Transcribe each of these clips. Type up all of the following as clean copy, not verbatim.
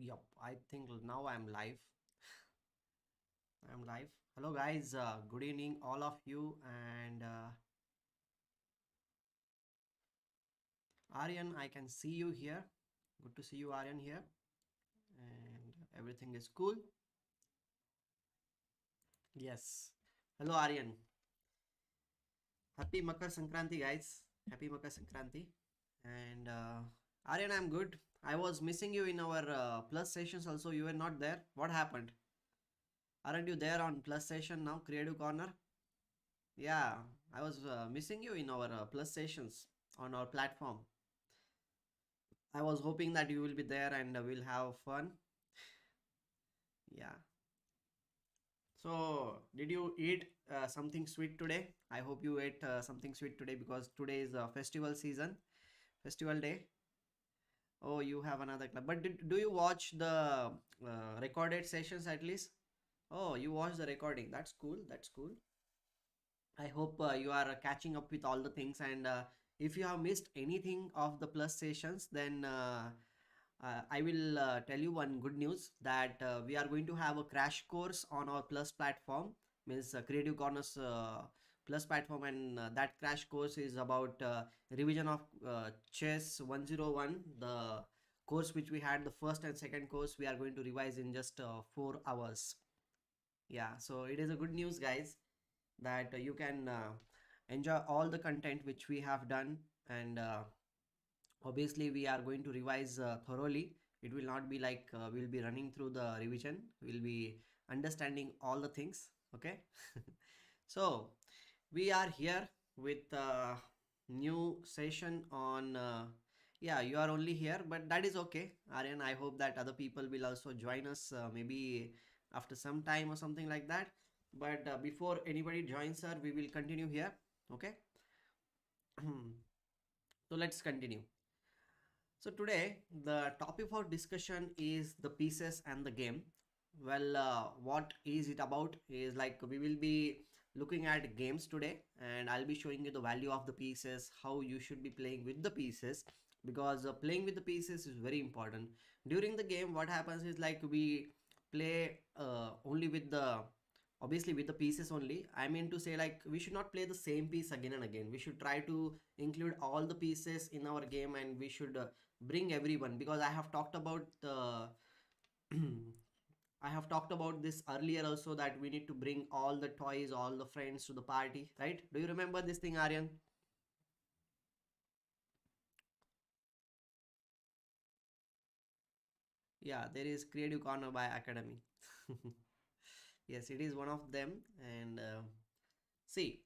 Yup, I think now I'm live. I'm live. Hello, guys. Good evening, all of you. And Aryan, I can see you here. Good to see you, Aryan, here. And everything is cool. Yes. Hello, Aryan. Happy Makar Sankranti, guys. Happy Makar Sankranti. And Aryan, I'm good. I was missing you in our plus sessions also. You were not there. What happened? Aren't you there on plus session now, Creative Corner? Yeah, I was missing you in our plus sessions on our platform. I was hoping that you will be there and we'll have fun. Yeah. So, did you eat something sweet today? I hope you ate something sweet today because today is festival season, festival day. Oh, you have another club. But do you watch the recorded sessions at least? Oh, you watch the recording. That's cool. That's cool. I hope you are catching up with all the things. And if you have missed anything of the plus sessions, then I will tell you one good news that we are going to have a crash course on our plus platform, means Creative Corners plus platform, and that crash course is about revision of Chess 101, the course which we had the first and second course. We are going to revise in just 4 hours. Yeah, so it is a good news, guys, that you can enjoy all the content which we have done. And obviously we are going to revise thoroughly. It will not be like we'll be running through the revision. We'll be understanding all the things. Okay. So we are here with a new session on yeah, you are only here, but that is okay, Aryan. I hope that other people will also join us, maybe after some time or something like that. But before anybody joins her, we will continue here. Okay. So let's continue. So today the topic for discussion is the pieces and the game. Well, what is it about is like we will be looking at games today, and I'll be showing you the value of the pieces, how you should be playing with the pieces, because playing with the pieces is very important. During the game, what happens is like we play only with the, obviously with the pieces only. I mean to say, like, we should not play the same piece again and again. We should try to include all the pieces in our game, and we should bring everyone, because I have talked about the I have talked about this earlier also, that we need to bring all the toys, all the friends to the party, right? Do you remember this thing, Aryan? Yeah, there is Creative Corner by Academy. Yes, it is one of them. And see,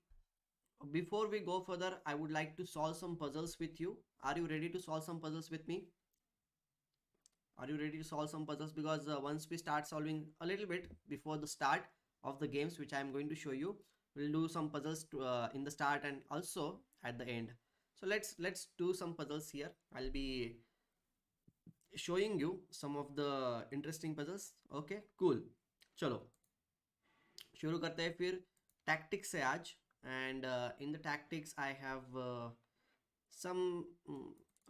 before we go further, I would like to solve some puzzles with you. Are you ready to solve some puzzles with me? Are you ready to solve some puzzles? Because once we start solving a little bit before the start of the games, which I am going to show you, we'll do some puzzles in the start and also at the end. So let's do some puzzles here. I'll be showing you some of the interesting puzzles. Okay, cool. चलो शुरू करते हैं फिर tactics से आज. And in the tactics I have some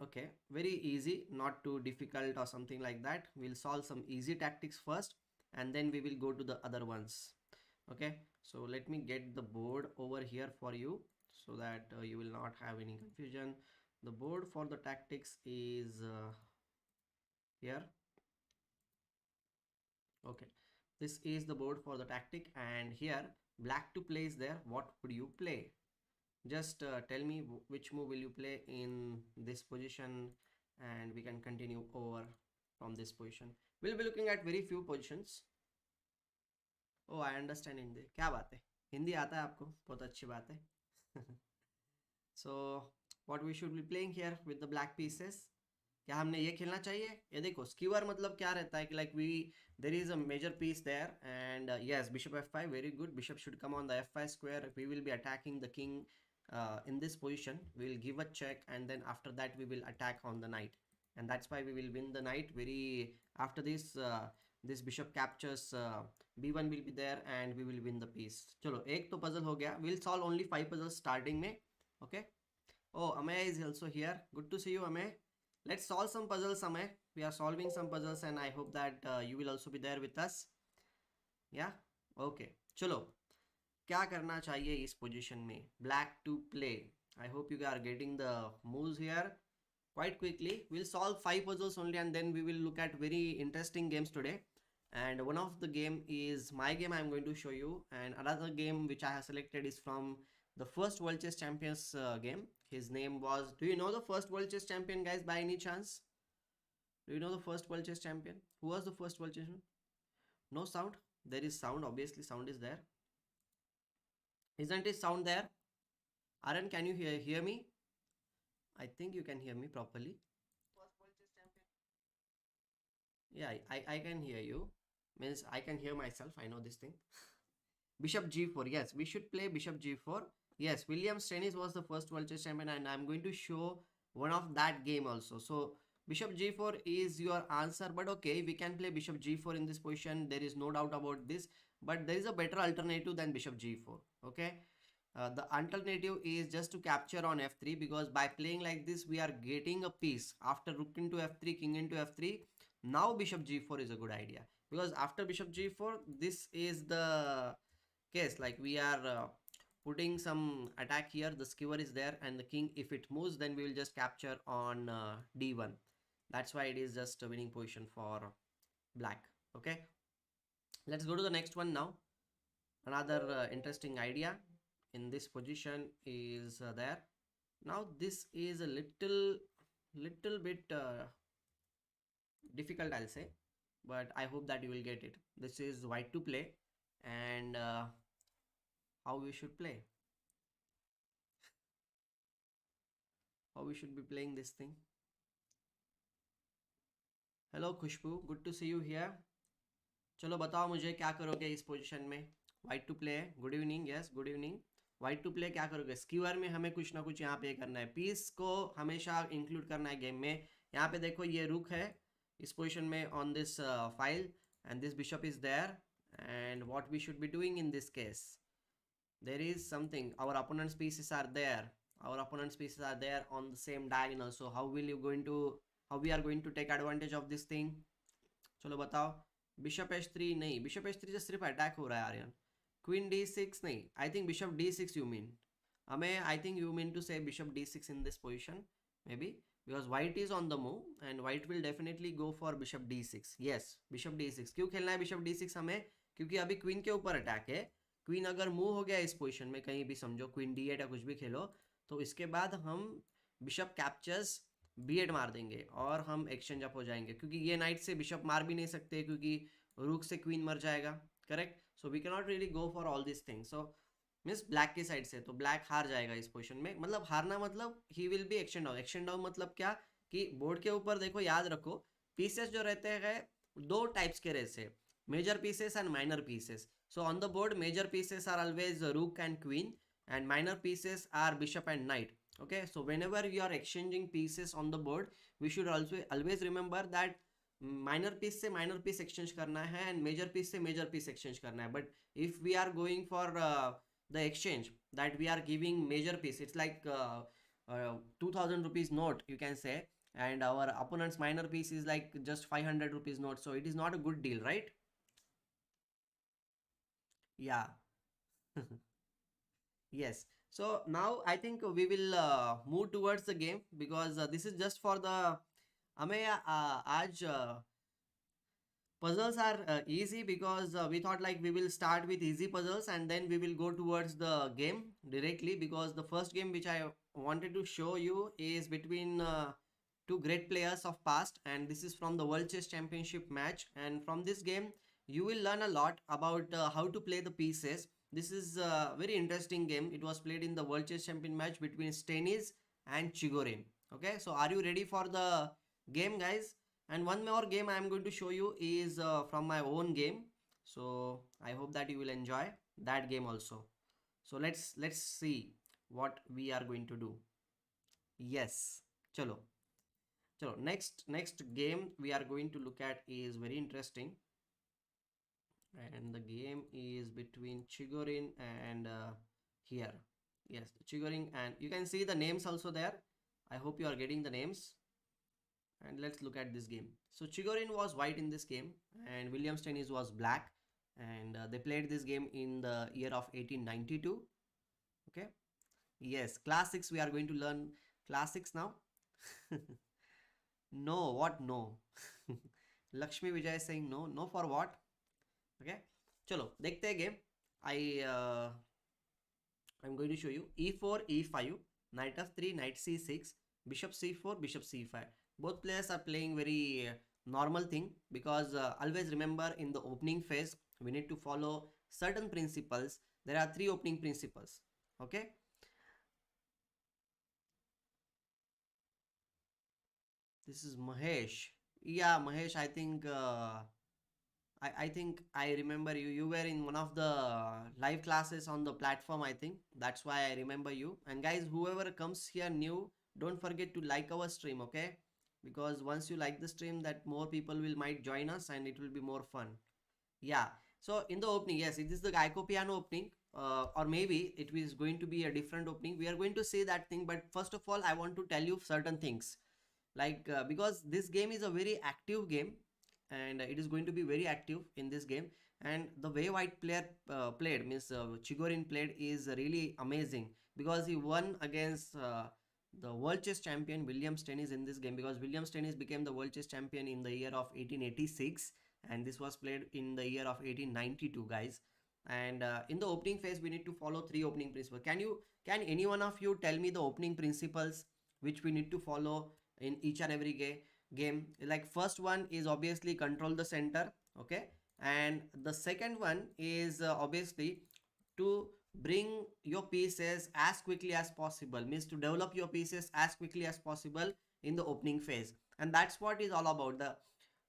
okay, very easy, not too difficult or something like that. We'll solve some easy tactics first, and then we will go to the other ones. Okay, so let me get the board over here for you, so that you will not have any confusion. The board for the tactics is here. Okay, this is the board for the tactic, and here black to play is there. What would you play? Just tell me which move will you play in this position, and we can continue over from this position. We'll be looking at very few positions. Oh, I understand Hindi. क्या बात है, हिंदी आता है आपको, बहुत अच्छी बात है. So what we should be playing here with the black pieces. क्या हमने ये खेलना चाहिए? ये देखो, skewer मतलब क्या रहता है कि like we, there is a major piece there, and yes, bishop f5, very good. Bishop should come on the f5 square. We will be attacking the king in this position. We will give a check, and then after that we will attack on the knight, and that's why we will win the knight. Very after this, this bishop captures b1 will be there, and we will win the piece. चलो एक तो puzzle हो गया. We'll solve only 5 puzzles starting में. Okay. Oh, Amay is also here. Good to see you, Amay. Let's solve some puzzles, Amay. We are solving some puzzles and I hope that you will also be there with us. Yeah, okay. चलो, क्या करना चाहिए इस position में? Black to play. I hope you are getting the moves here quite quickly. We'll solve 5 puzzles only and then we will look at very interesting games today. And one of the game is my game I'm going to show you, and another game which I have selected is from the first World Chess Champions game. His name was, do you know the first World Chess Champion, guys, by any chance? Do you know the first World Chess Champion? Who was the first World Chess Champion? No sound? There is sound, obviously sound is there. Isn't it sound there? Aaron, can you hear me? I think you can hear me properly. Yeah, I can hear you. Means I can hear myself. I know this thing. Bishop g4. Yes, we should play bishop g4. Yes, William Stennis was the first World Chess Champion and I'm going to show one of that game also. So bishop g4 is your answer, but okay, we can play bishop g4 in this position. There is no doubt about this, but there is a better alternative than bishop g4. Okay. The alternative is just to capture on f3, because by playing like this we are getting a piece after rook into f3, king into f3. Now bishop g4 is a good idea, because after bishop g4 this is the case, like we are putting some attack here, the skewer is there and the king, if it moves then we will just capture on d1. That's why it is just a winning position for black. Okay, let's go to the next one now. Another interesting idea in this position is there. Now this is a little bit difficult, I'll say, but I hope that you will get it. This is white to play, and how we should play, how we should be playing this thing. Hello Khushbu, good to see you here. चलो बताओ मुझे क्या करोगे इस position में. White to play, good evening. Yes, good evening. White to play क्या करोगे? Square में हमें कुछ ना कुछ यहाँ पे करना है, पीस को हमेशा इंक्लूड करना है गेम में. यहाँ पे देखो ये रुक है इस पोजीशन में on this file, and this bishop is there, and what we should be doing in this case, there is something, our opponent's pieces are there, on the same diagonal. So how we are going to take advantage of this thing? चलो बताओ. Bishop h3 नहीं, bishop h3 से सिर्फ attack हो रहा है Aryan. Queen d6 नहीं, I think bishop d6 you mean. हमें I think you mean to say bishop d6 in this position maybe, because white is on the move and white will definitely go for bishop d6. yes, bishop d6 क्यों खेलना है bishop d6 हमें? क्योंकि अभी queen के ऊपर attack है. Queen अगर मूव हो गया इस पोजीशन में कहीं भी, समझो क्वीन d8 या कुछ भी खेलो, तो इसके बाद हम बिशप कैप्चर्स b8 मार देंगे और हम एक्सचेंज अप हो जाएंगे, क्योंकि ये नाइट से बिशप मार भी नहीं सकते क्योंकि रूक से क्वीन मर जाएगा. Correct. So we can not really go for all this thing. So means black की साइड से तो ब्लैक हार जाएगा इस पोजीशन में. मतलब हारना मतलब ही will be exchange down. Exchange down मतलब क्या कि बोर्ड के ऊपर देखो, याद रखो पीसेस जो रहते हैं दो टाइप्स के रहते हैं, major pieces and minor pieces. So on the board major pieces are always rook and queen, and minor pieces are bishop and knight. Okay, so whenever you are exchanging pieces on the board, we should also always remember that minor piece से minor piece exchange करना है and major piece से major piece exchange करना है. But if we are going for the exchange that we are giving major piece, it's like 2000 rupees note you can say, and our opponent's minor piece is like just 500 rupees note, so it is not a good deal, right? Yeah. Yes. So now I think we will move towards the game, because this is just for the हमें आज puzzles are easy, because we thought like we will start with easy puzzles and then we will go towards the game directly, because the first game which I wanted to show you is between two great players of past, and this is from the World Chess Championship match, and from this game you will learn a lot about how to play the pieces. This is a very interesting game. It was played in the World Chess Champion match between Stennis and Chigorin. Okay, so are you ready for the game, guys? And one more game I am going to show you is from my own game. So I hope that you will enjoy that game also. So let's see what we are going to do. Yes, chalo. Next game we are going to look at is very interesting, and the game is between Chigorin and here. Yes, Chigorin, and you can see the names also there. I hope you are getting the names, and let's look at this game. So Chigorin was white in this game and Williams tennis was black, and they played this game in the year of 1892. Okay, yes, classics. We are going to learn classics now. No, what no? Lakshmi Vijay is saying no. No for what? Okay, चलो देखते हैं game. I'm going to show you e4, e5, knight f3, knight c6, bishop c4, bishop c5. Both players are playing very normal thing, because always remember, in the opening phase we need to follow certain principles. There are 3 opening principles. Okay, this is Mahesh. Yeah, Mahesh, I think I remember you. You were in one of the live classes on the platform, I think. That's why I remember you. And guys, whoever comes here new, don't forget to like our stream, okay? Because once you like the stream, that more people will might join us and it will be more fun. Yeah. So in the opening, yes, it is the Geico piano opening. Or maybe it is going to be a different opening. We are going to say that thing. But first of all, I want to tell you certain things. Like, because this game is a very active game, and it is going to be very active in this game, and the way white player played, means Chigorin played, is really amazing, because he won against the world chess champion Williams tennis in this game, because Williams tennis became the world chess champion in the year of 1886, and this was played in the year of 1892, guys. And in the opening phase we need to follow 3 opening principles. Can any one of you tell me the opening principles which we need to follow in each and every game? Like, first one is obviously control the center. Okay, and the second one is obviously to bring your pieces as quickly as possible, means to develop your pieces as quickly as possible in the opening phase. And that's what is all about. The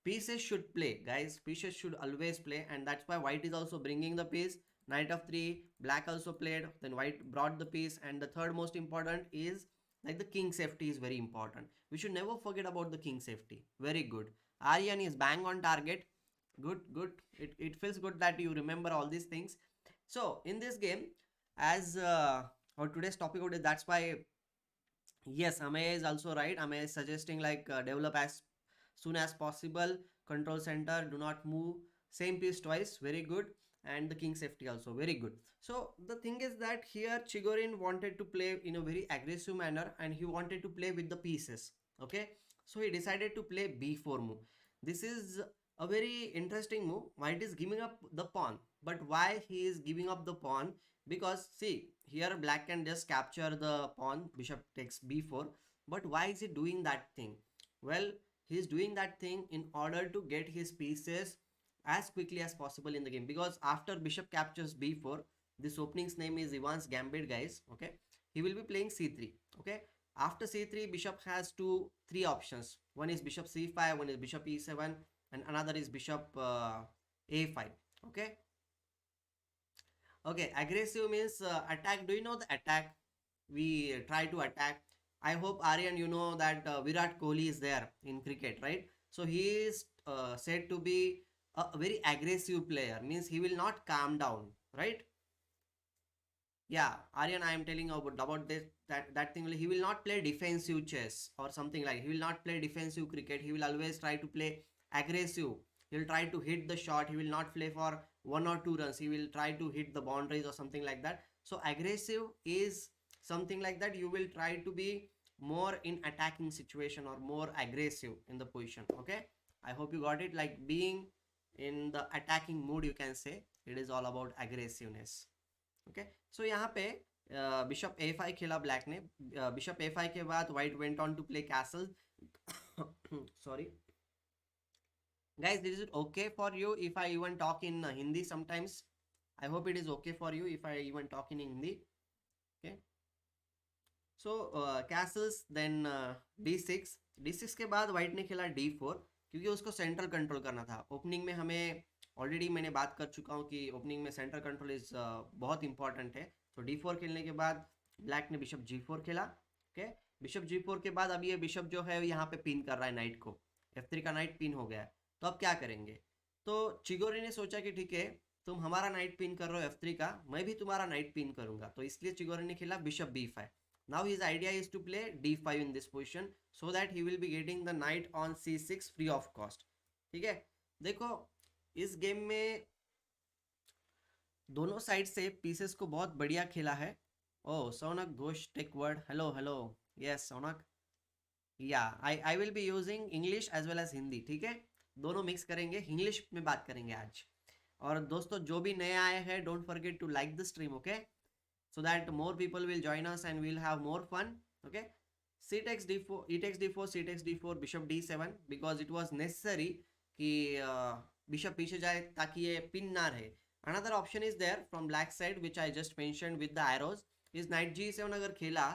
pieces should play, guys. Pieces should always play, and that's why white is also bringing the piece. Knight of 3, black also played, then white brought the piece. And the third most important is, like, the king safety is very important. We should never forget about the king safety. Very good. Aryan is bang on target. Good, good. It feels good that you remember all these things. So in this game, as our today's topic out is, that's why, yes, Amaya is also right. Amaya is suggesting, like, develop as soon as possible, control center, do not move, same piece twice, very good. And the king safety also, very good. So the thing is that here Chigorin wanted to play in a very aggressive manner, and he wanted to play with the pieces. Okay, so he decided to play b4 move. This is a very interesting move. White is giving up the pawn, but why he is giving up the pawn? Because see, here black can just capture the pawn, bishop takes b4, but why is he doing that thing? Well, he is doing that thing in order to get his pieces as quickly as possible in the game, because after bishop captures b4, this opening's name is Ivan's Gambit, guys. Okay, he will be playing c3. Okay, after c3, bishop has 3 options. One is bishop c5, one is bishop e7, and another is bishop a5. Okay, okay, aggressive means attack. Do you know the attack? We try to attack. I hope, Aryan, you know that Virat Kohli is there in cricket, right? So he is said to be a very aggressive player, means he will not calm down, right? Yeah, Aryan, I am telling you about this, that thing. He will not play defensive chess or something like. He will not play defensive cricket. He will always try to play aggressive. He will try to hit the shot. He will not play for 1 or 2 runs. He will try to hit the boundaries or something like that. So aggressive is something like that. You will try to be more in attacking situation or more aggressive in the position. Okay, I hope you got it. Like, being in the attacking mood, you can say. It is all about aggressiveness. Okay, so यहाँ पे bishop a5 खेला black ने. Bishop a5 के बाद white went on to play castle. Sorry guys, is it okay for you if I even talk in Hindi sometimes? I hope it is okay for you if I even talk in Hindi. Okay, so castles, then d6. d6 के बाद white ने खेला d4, क्योंकि उसको central control करना था. Opening में हमें ऑलरेडी मैंने बात कर चुका हूँ कि ओपनिंग में सेंट्रल कंट्रोल इज बहुत इंपॉर्टेंट है. तो d4 खेलने के बाद ब्लैक ने बिशप g4 खेला. ओके, बिशप g4 के बाद अब ये बिशप जो है यहाँ पे पिन कर रहा है नाइट को. f3 का नाइट पिन हो गया है. तो अब क्या करेंगे? तो चिगोरी ने सोचा कि ठीक है, तुम हमारा नाइट पिन कर रहे हो f3 का, मैं भी तुम्हारा नाइट पिन करूंगा. तो इसलिए चिगोरी ने खेला bishop b5. Now his idea is to play d5 in this position so that he will be getting the knight on c6 free of cost. ठीक है, देखो इस गेम में दोनों साइड से पीसेस को बहुत बढ़िया खेला है. Oh Saunak Ghosh take word. Hello hello. Yes Saunak. Yeah I will be using English as well as Hindi. ठीक है, दोनों मिक्स करेंगे, इंग्लिश में बात करेंगे आज. और दोस्तों जो भी नए आए हैं, don't forget to like the stream. Okay, so that more people will join us and we'll have more fun. Okay, c takes d4, e takes d4, c takes d4, bishop d7, because it was necessary कि bishop पीछे जाए ताकि ये pin ना रहे. Another option is there from black side which I just mentioned with the arrows is knight g7. अगर खेला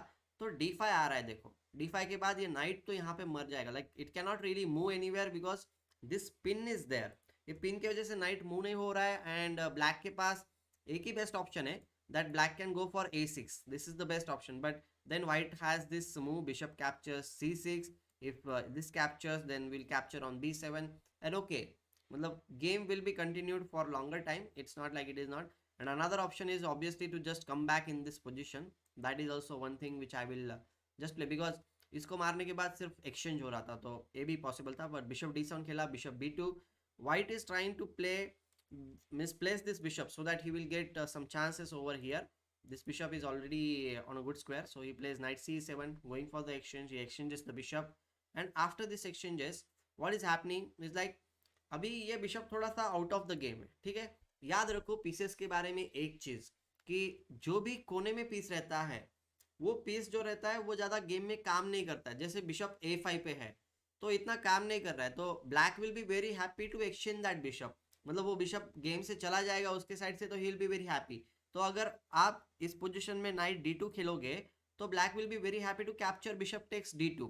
तो d5 आ रहा है. देखो d5 के बाद ये knight तो यहाँ पे मर जाएगा. like it cannot really move anywhere because this pin is there. ये पिन की वजह से knight मूव नहीं हो रहा है. एंड ब्लैक के पास एक ही बेस्ट ऑप्शन है, that black can go for a6. This is the best option, but then white has this move bishop captures c6. If this captures, then we'll capture on b7 and okay, मतलब game will be continued for longer time. It's not like it is not. And another option is obviously to just come back in this position. That is also one thing which I will just play because इसको मारने के बाद सिर्फ exchange हो रहा था तो ये भी possible था. But bishop d7 खेला, bishop b2. White is trying to play misplace this bishop so that he will get some chances over here. This bishop is already on a good square, so he plays knight c7 going for the exchange. He exchanges the bishop and after this exchanges what is happening is like अभी ये bishop थोड़ा सा out of the game है. ठीक है, याद रखो pieces के बारे में एक चीज कि जो भी कोने में पीस रहता है वो पीस जो रहता है वो ज्यादा गेम में काम नहीं करता है. जैसे बिशप a5 पे है तो इतना काम नहीं कर रहा है, तो black will be very happy to exchange that bishop. मतलब वो बिशप गेम से चला जाएगा उसके साइड से तो ही विल बी वेरी हैप्पी. तो अगर आप इस पोजीशन में नाइट d2 खेलोगे तो black will be very happy to capture bishop takes d2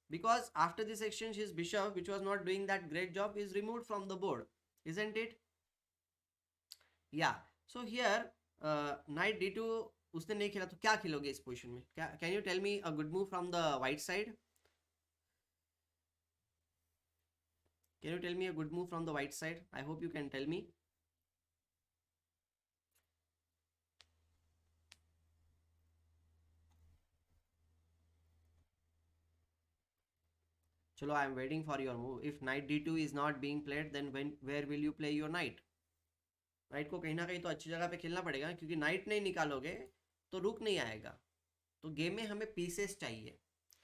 because after this exchange his bishop which was not doing that great job is removed from the board, isn't it? Yeah, so here knight d2 उसने नहीं खेला तो क्या खेलोगे इस position में? क्या can you tell me a good move from the white side? Can you tell me a good move from the white side? I hope you can tell me. Chalo, I am waiting for your move. If knight d2 is not being played, then where will you play your knight? Knight को कहीं ना कहीं तो अच्छी जगह पे खेलना पड़ेगा क्योंकि knight नहीं निकालोगे तो रुक नहीं आएगा. तो गेम में हमें पीसेस चाहिए.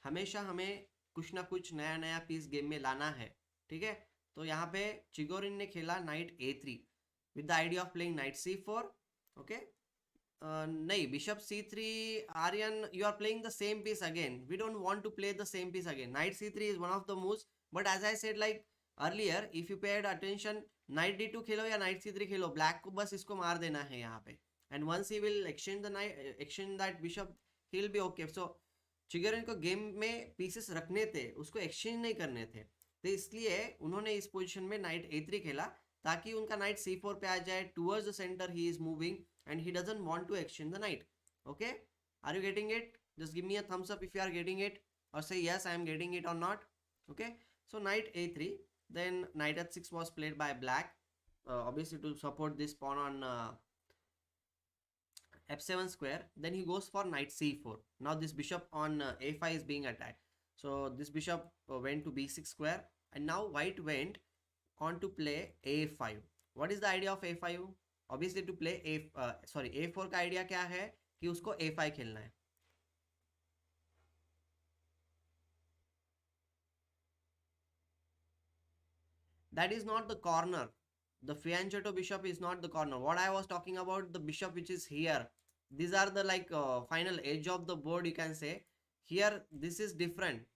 हमेशा हमें कुछ ना कुछ नया नया पीस गेम में लाना है. ठीक है, तो यहाँ पे चिगोरिन ने खेला knight a3 with the idea of playing knight c4. Okay, नहीं bishop c3. Aryan you are playing the same piece again. We don't want to play the same piece again. Knight c3 is one of the moves, but as I said like earlier if you paid attention, knight d2 खेलो या night c3 खेलो, black को बस इसको मार देना है यहाँ पे. And once he will exchange that bishop he will be okay. So Chigorin को गेम में पीसेस रखने थे, उसको एक्सचेंज नहीं करने थे, तो इसलिए उन्होंने इस पोजीशन में नाइट a3 खेला ताकि उनका नाइट c4 पे आ जाए. Towards the centre he is moving and he doesn't want to exchange the knight. Okay, are you getting it? Just give me a thumbs up if you are getting it और say yes I am getting it और not. Okay, so knight a3, then knight h6 was played by black, obviously to support this pawn on f7 square. Then he goes for knight c4. Now this bishop on a5 is being attacked. So this bishop went to b6 square and now white went on to play a5. What is the idea of a5? Obviously to play a4 का idea क्या है कि उसको a5 खेलना है. That is not the corner. The fianchetto bishop is not the corner. What I was talking about, the bishop which is here. These are the like final edge of the board, you can say. Here this is different.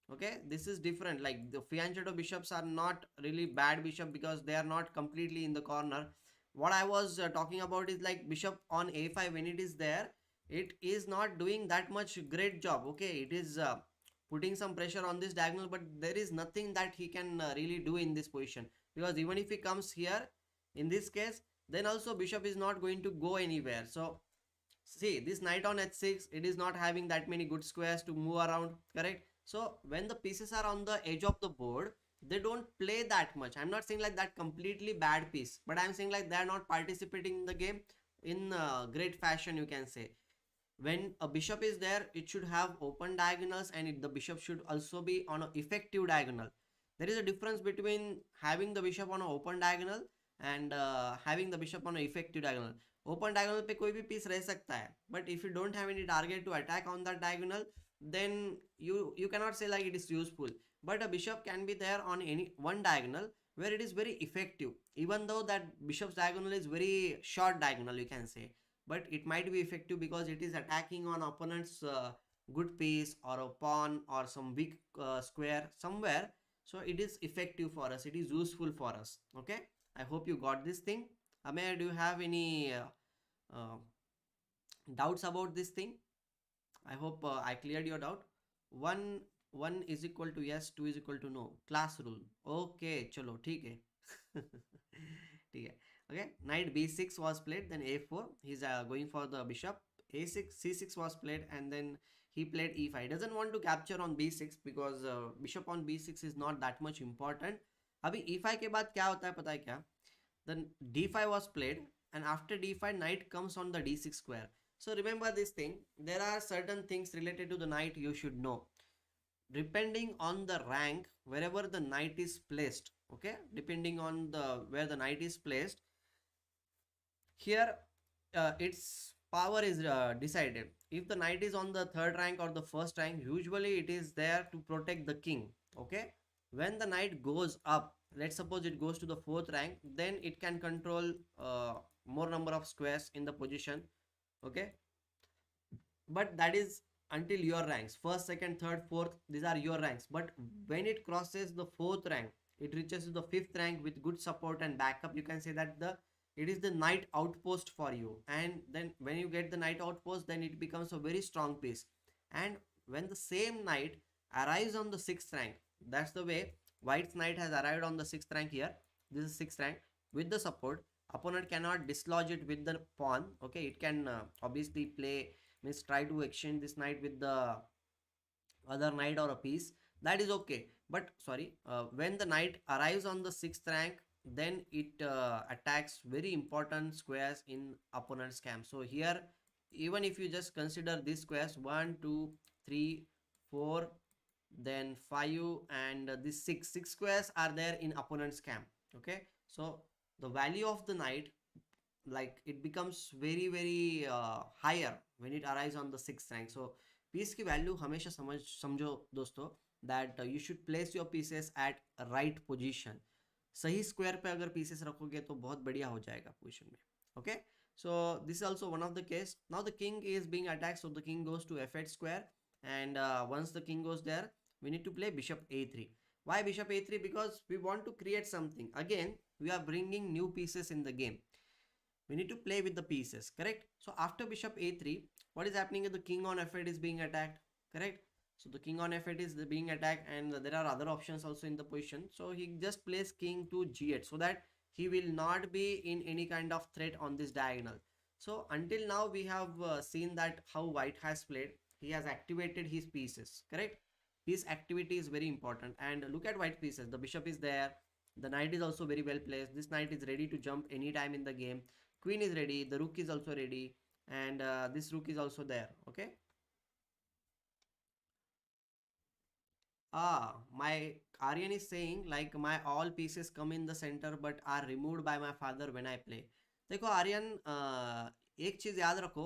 Okay, this is different. Like the fianchetto bishops are not really bad bishop because they are not completely in the corner. What I was talking about is like bishop on a5 when it is there, it is not doing that much great job. Okay, it is putting some pressure on this diagonal, but there is nothing that he can really do in this position, because even if he comes here in this case, then also bishop is not going to go anywhere. So see, this knight on h6, it is not having that many good squares to move around, correct? So when the pieces are on the edge of the board, they don't play that much. I'm not saying like that completely bad piece, but I'm saying like they are not participating in the game in great fashion, you can say. when a bishop is there, it should have open diagonals, and the bishop should also be on an effective diagonal. There is a difference between having the bishop on an open diagonal and having the bishop on an effective diagonal. Open diagonal पे कोई भी piece रह सकता है, but if you don't have any target to attack on that diagonal, then you cannot say like it is useful. But a bishop can be there on any one diagonal where it is very effective, even though that bishop's diagonal is very short diagonal, you can say, but it might be effective because it is attacking on opponent's good piece or a pawn or some weak square somewhere. So it is effective for us, it is useful for us. Okay, I hope you got this thing. Amir, do you have any uh, doubts about this thing? I hope I cleared your doubt. One one is equal to yes, two is equal to no. Class rule. Okay, chalo, ठीक है. ठीक है. Okay, knight b6 was played, then a4. He's going for the bishop. a6, c6 was played, and then he played e5. He doesn't want to capture on b6 because bishop on b6 is not that much important. अभी e5 के बाद क्या होता है पता है क्या? Then d5 was played, and after d5 knight comes on the d6 square. So remember this thing, there are certain things related to the knight you should know. Depending on the rank, wherever the knight is placed, okay, depending on the where the knight is placed, here its power is decided. If the knight is on the third rank or the first rank, usually it is there to protect the king. Okay, when the knight goes up, let's suppose it goes to the fourth rank, then it can control more number of squares in the position. Okay, but that is until your ranks, first, second, third, fourth, these are your ranks. But when it crosses the fourth rank, it reaches to the fifth rank with good support and backup, you can say that it is the knight outpost for you. And then when you get the knight outpost, then it becomes a very strong piece. And when the same knight arrives on the sixth rank, that's the way white's knight has arrived on the sixth rank here. This is sixth rank with the support. Opponent cannot dislodge it with the pawn. Okay, it can obviously play, means try to exchange this knight with the other knight or a piece. That is okay. But sorry, when the knight arrives on the sixth rank, then it attacks very important squares in opponent's camp. So here, even if you just consider these squares 1 2 3 4, then 5, and this 6 squares are there in opponent's camp. Okay, so the value of the knight, like it becomes very higher when it arrives on the sixth rank. So piece की value हमेशा समझो दोस्तों, that you should place your pieces at right position. सही square पे अगर pieces रखोगे तो बहुत बढ़िया हो जाएगा पोजीशन में. Okay, so this is also one of the case. Now the king is being attacked, so the king goes to f8 square, and once the king goes there, we need to play bishop a3. Why bishop a3? Because we want to create something. Again, we are bringing new pieces in the game. We need to play with the pieces, correct? So after bishop a3, what is happening is the king on f8 is being attacked, correct? So the king on f8 is being attacked, and there are other options also in the position. So he just plays king to g8 so that he will not be in any kind of threat on this diagonal. So until now we have seen that how white has played. He has activated his pieces, correct? His activity is very important. And look at white pieces. The bishop is there. The knight is also very well placed. This knight is ready to jump anytime in the game. Queen is ready. The rook is also ready. And this rook is also there. Okay. My Aryan is saying like my all pieces come in the center but are removed by my father when I play. देखो आर्यन, एक चीज याद रखो,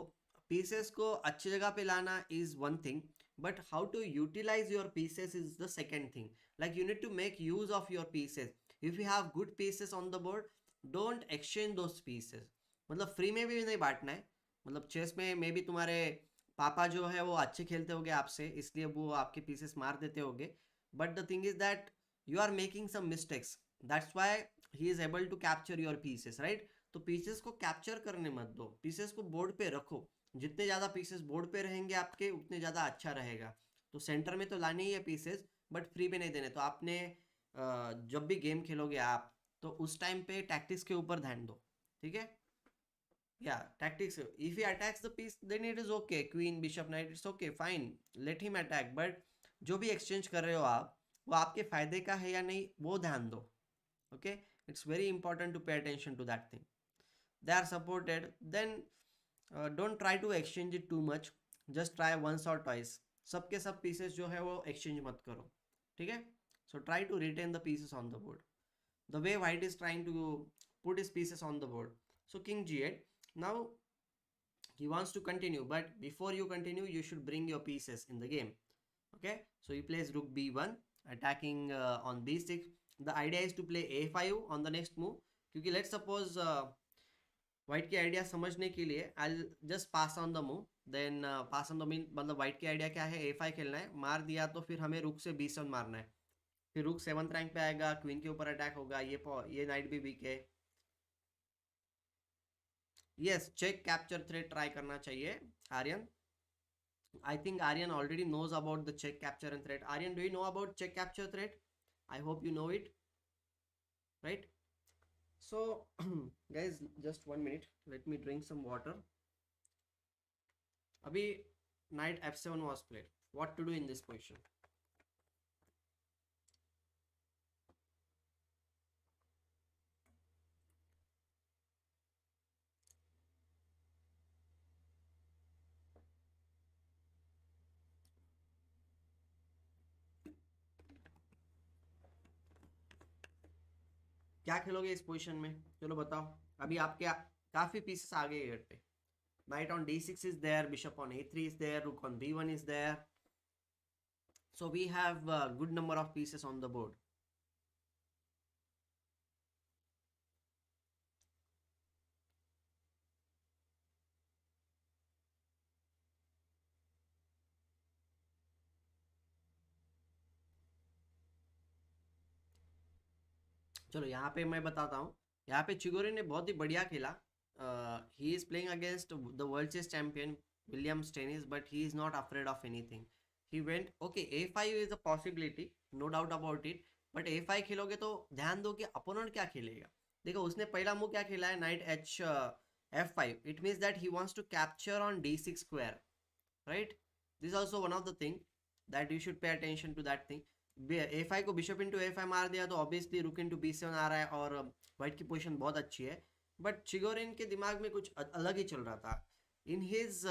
pieces को अच्छी जगह पे लाना is one thing, but how to utilize your pieces is the second thing. Like you need to make use of your pieces. If you have good pieces on the board, don't exchange those pieces. मतलब free में भी नहीं बांटना है. मतलब chess में मे भी तुम्हारे पापा जो है वो अच्छे खेलते होंगे आपसे, इसलिए वो आपके पीसेस मार देते होंगे, but the thing is that you are making some mistakes, that's why he is able to capture your pieces, right? तो पीसेस को कैप्चर करने मत दो, पीसेस को बोर्ड पे रखो. जितने ज़्यादा पीसेस बोर्ड पे रहेंगे आपके, उतने ज़्यादा अच्छा रहेगा. तो सेंटर में तो लाने ही है पीसेस, बट फ्री पे नहीं देने. तो आपने जब भी गेम खेलोगे आप, तो उस टाइम पे टैक्टिक्स के ऊपर ध्यान दो, ठीक है? Yeah, tactics. If he attacks the piece, then it is okay. Queen, bishop, knight, it's okay, fine. Let him attack. But जो भी exchange कर रहे हो आप, वो आपके फायदे का है या नहीं, वो ध्यान दो. Okay, it's very important to pay attention to that thing. They are supported. Then don't try to exchange it too much. Just try once और ट्वाइस, सबके सब पीसेस जो है वो एक्सचेंज मत करो, ठीक है. So try to retain the pieces on the board the way white is trying to put his pieces on the board. So king g8. Now he wants to continue, but before you continue you should bring your pieces in the game. Okay, so he plays rook b1 attacking on b6. The idea is to play a5 on the next move, क्योंकि let's suppose white की idea समझने के लिए I'll just pass on the move. Then pass on the mean मतलब white की idea क्या है, a5 खेलना है, मार दिया तो फिर हमें रुक से b7 मारना है, फिर रुक 7th रैंक पे आएगा, क्वीन के ऊपर अटैक होगा, ये नाइट भी वीक है. Yes, check capture threat try करना चाहिए Aryan. I think Aryan already knows about the check capture and thread. Aryan, do you know about check capture thread? I hope you know it, right? So, guys, just 1 minute. Let me drink some water. Abhi, knight f7 was played. What to do in this position? क्या खेलोगे इस position में, चलो बताओ. अभी आपके काफी pieces आ गए घर पे. Knight on d6 is there, bishop on a3 is there, rook on b1 is there. So we have a good number of pieces on the board. चलो यहाँ पे मैं बताता हूँ. यहाँ पे चिगोरी ने बहुत ही बढ़िया खेला. He is playing against the world chess champion William Steinitz, but he is not afraid of anything. He went okay a5 is a possibility, no doubt about it. But a5 खेलोगे तो ध्यान दो कि अपोनेंट क्या खेलेगा. देखो उसने पहला मूव क्या खेला है, knight H f5. It means that he wants to capture on d6 square, right. This also one of the thing that you should pay attention to that thing. a5 को bishop into a5 मार दिया तो obviously रुक into b7 आ रहा है और white की position बहुत अच्छी है. बट चिगोरिन के दिमाग में कुछ अलग ही चल रहा था. In his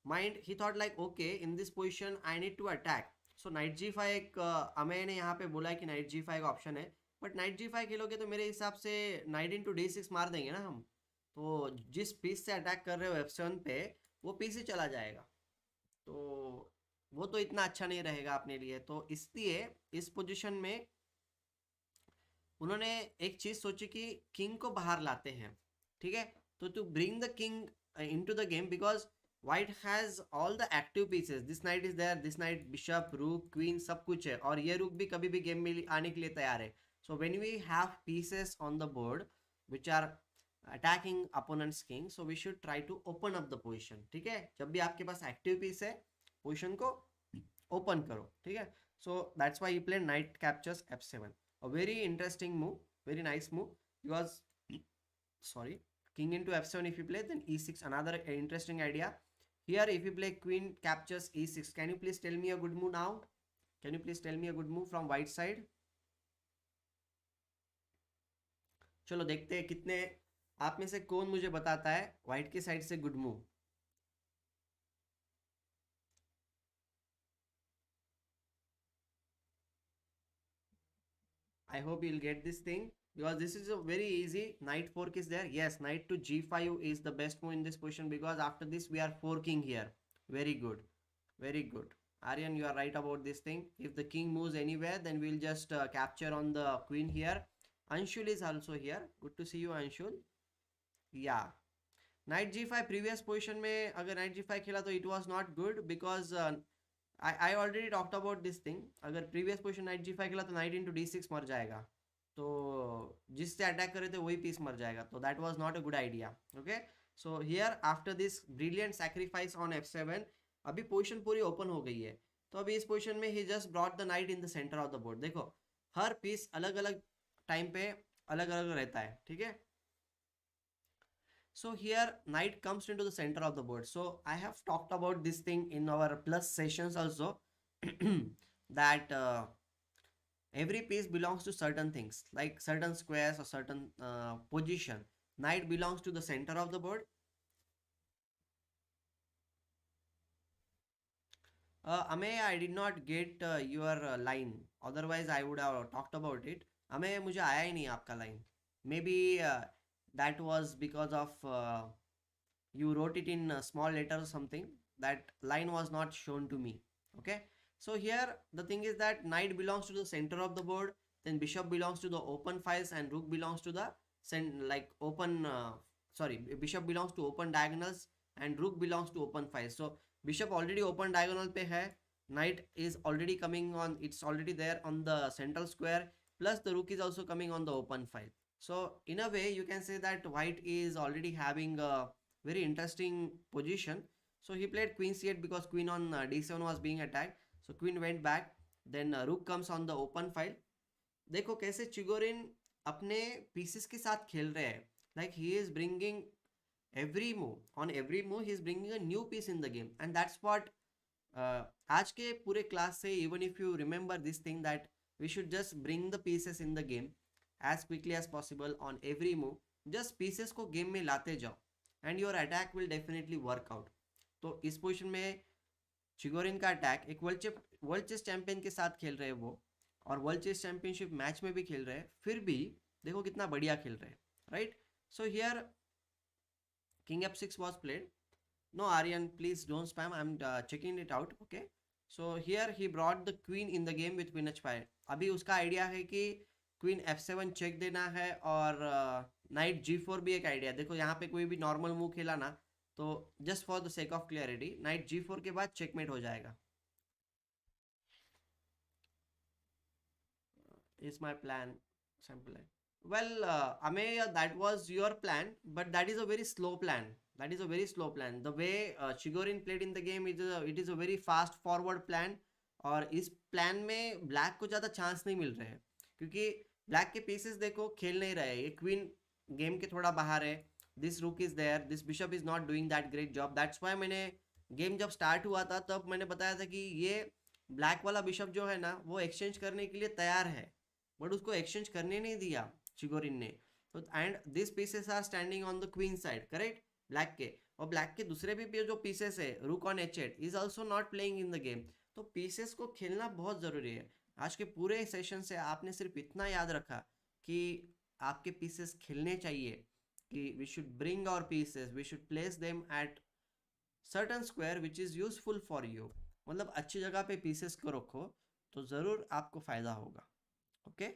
mind he thought like okay, in this position I need to attack. So knight g5 एक अमेय ने यहाँ पे बोला है कि नाइट g5 का ऑप्शन है. बट नाइट g5 खेलोगे तो मेरे हिसाब से नाइट इंटू d6 मार देंगे ना हम. तो जिस पीस से अटैक कर रहे हो f7 पे, वो पीस ही चला जाएगा. तो वो तो इतना अच्छा नहीं रहेगा अपने लिए. तो इसलिए इस पोजीशन में उन्होंने एक चीज सोची कि किंग को बाहर लाते हैं, ठीक है. तो to bring the king into the game, because white has all the active pieces. This knight is there, this knight bishop rook queen सब कुछ है, और ये रूक भी कभी भी गेम में आने के लिए तैयार है. So when we have pieces on the board which are attacking opponents king, so we should try to open up the position, ठीक है. जब भी आपके पास एक्टिव पीस है, पोजिशन को ओपन करो, ठीक है. So that's why you play knight captures f7. A very interesting move, very nice move, because sorry, king into f7 if you play, then e6, another interesting idea. Here if you play queen captures e6, can you please tell me a good move now? Can you please tell me a good move from white side? चलो देखते हैं कितने आप में से कौन मुझे बताता है व्हाइट की साइड से good move. I hope you'll get this thing, because this is a very easy. Knight fork is there. Yes, knight to g5 is the best move in this position, because after this we are forking here. Very good, very good. Aryan, you are right about this thing. If the king moves anywhere, then we'll just capture on the queen here. Anshul is also here. Good to see you, Anshul. Yeah. Knight g5 previous position में अगर knight g5 खेला तो it was not good, because I already talked about this thing. अगर previous position knight g5 खेला तो knight into d6 मर जाएगा, तो जिससे अटैक करे थे वही पीस मर जाएगा. तो that was not a good idea. Okay, so here after this brilliant sacrifice on f7, अभी पोजीशन पूरी ओपन हो गई है. तो अभी इस पोजीशन में he just brought the knight in the center of the board. देखो हर पीस अलग अलग टाइम पे अलग अलग रहता है, ठीक है. So here knight comes into the center of the board. So I have talked about this thing in our plus sessions also, that every piece belongs to certain things, like certain squares or certain position. Knight belongs to the center of the board. Amey, I did not get your line. Otherwise, I would have talked about it. Amey, मुझे आया ही नहीं आपका line. Maybe that was because of you wrote it in a small letter or something. That line was not shown to me. Okay. So here the thing is that knight belongs to the center of the board. Then bishop belongs to the open files and rook belongs to the like open. Sorry, bishop belongs to open diagonals and rook belongs to open files. So bishop already open diagonal pe hai, knight is already coming on, it's already there on the central square, plus the rook is also coming on the open file. So in a way you can say that white is already having a very interesting position. So he played queen c8 because queen on d7 was being attacked. So queen went back, then rook comes on the open file. देखो कैसे चिगोरिन अपने pieces के साथ खेल रहे हैं, like he is bringing every move, on every move he is bringing a new piece in the game, and that's what आज के पूरे क्लास से, even if you remember this thing that we should just bring the pieces in the game as quickly as possible on every move, just pieces को game में लाते जाओ and your attack will definitely work out. तो इस position में चिगोरिन का attack एक world chess champion के साथ खेल रहे हैं वो, और वर्ल्ड चेस चैंपियनशिप मैच में भी खेल रहे हैं, फिर भी देखो कितना बढ़िया खेल रहे हैं, right. So here king f6 was played. No, Aryan, please don't spam. I'm checking it out. Okay. So here he brought the queen in the game with queen h5. अभी उसका आइडिया है कि क्वीन f7 चेक देना है और night g4 भी एक idea. देखो यहाँ पे कोई भी नॉर्मल मूव खेला ना, तो just for the sake of clarity night g4 के बाद चेकमेट हो जाएगा. Is my plan simple? Well, Amey, that was your plan, but that is a very slow plan. That is a very slow plan. The way Chigorin played in the game, it is a very fast forward plan. और इस plan में black को ज़्यादा chance नहीं मिल रहे हैं, क्योंकि black के पीसेस देखो खेल नहीं रहे. ये क्वीन गेम के थोड़ा बाहर है, this rook is there, this bishop is not doing that great job. That's why मैंने गेम जब स्टार्ट हुआ था तब मैंने बताया था कि ये ब्लैक वाला बिशप जो है ना वो एक्सचेंज करने के लिए तैयार है, बट उसको एक्सचेंज करने नहीं दिया चिगोरिन ने. तो and this pieces are standing on the queen side, correct, black के. और ब्लैक के दूसरे भी जो पीसेस है, रूक on h8 is also not playing in the game. तो पीसेस को खेलना बहुत ज़रूरी है. आज के पूरे सेशन से आपने सिर्फ इतना याद रखा कि आपके पीसेस खेलने चाहिए, कि we should bring our pieces, we should place them at certain square which is useful for you. मतलब अच्छी जगह पे पीसेस को रखो तो ज़रूर आपको फ़ायदा होगा. Okay,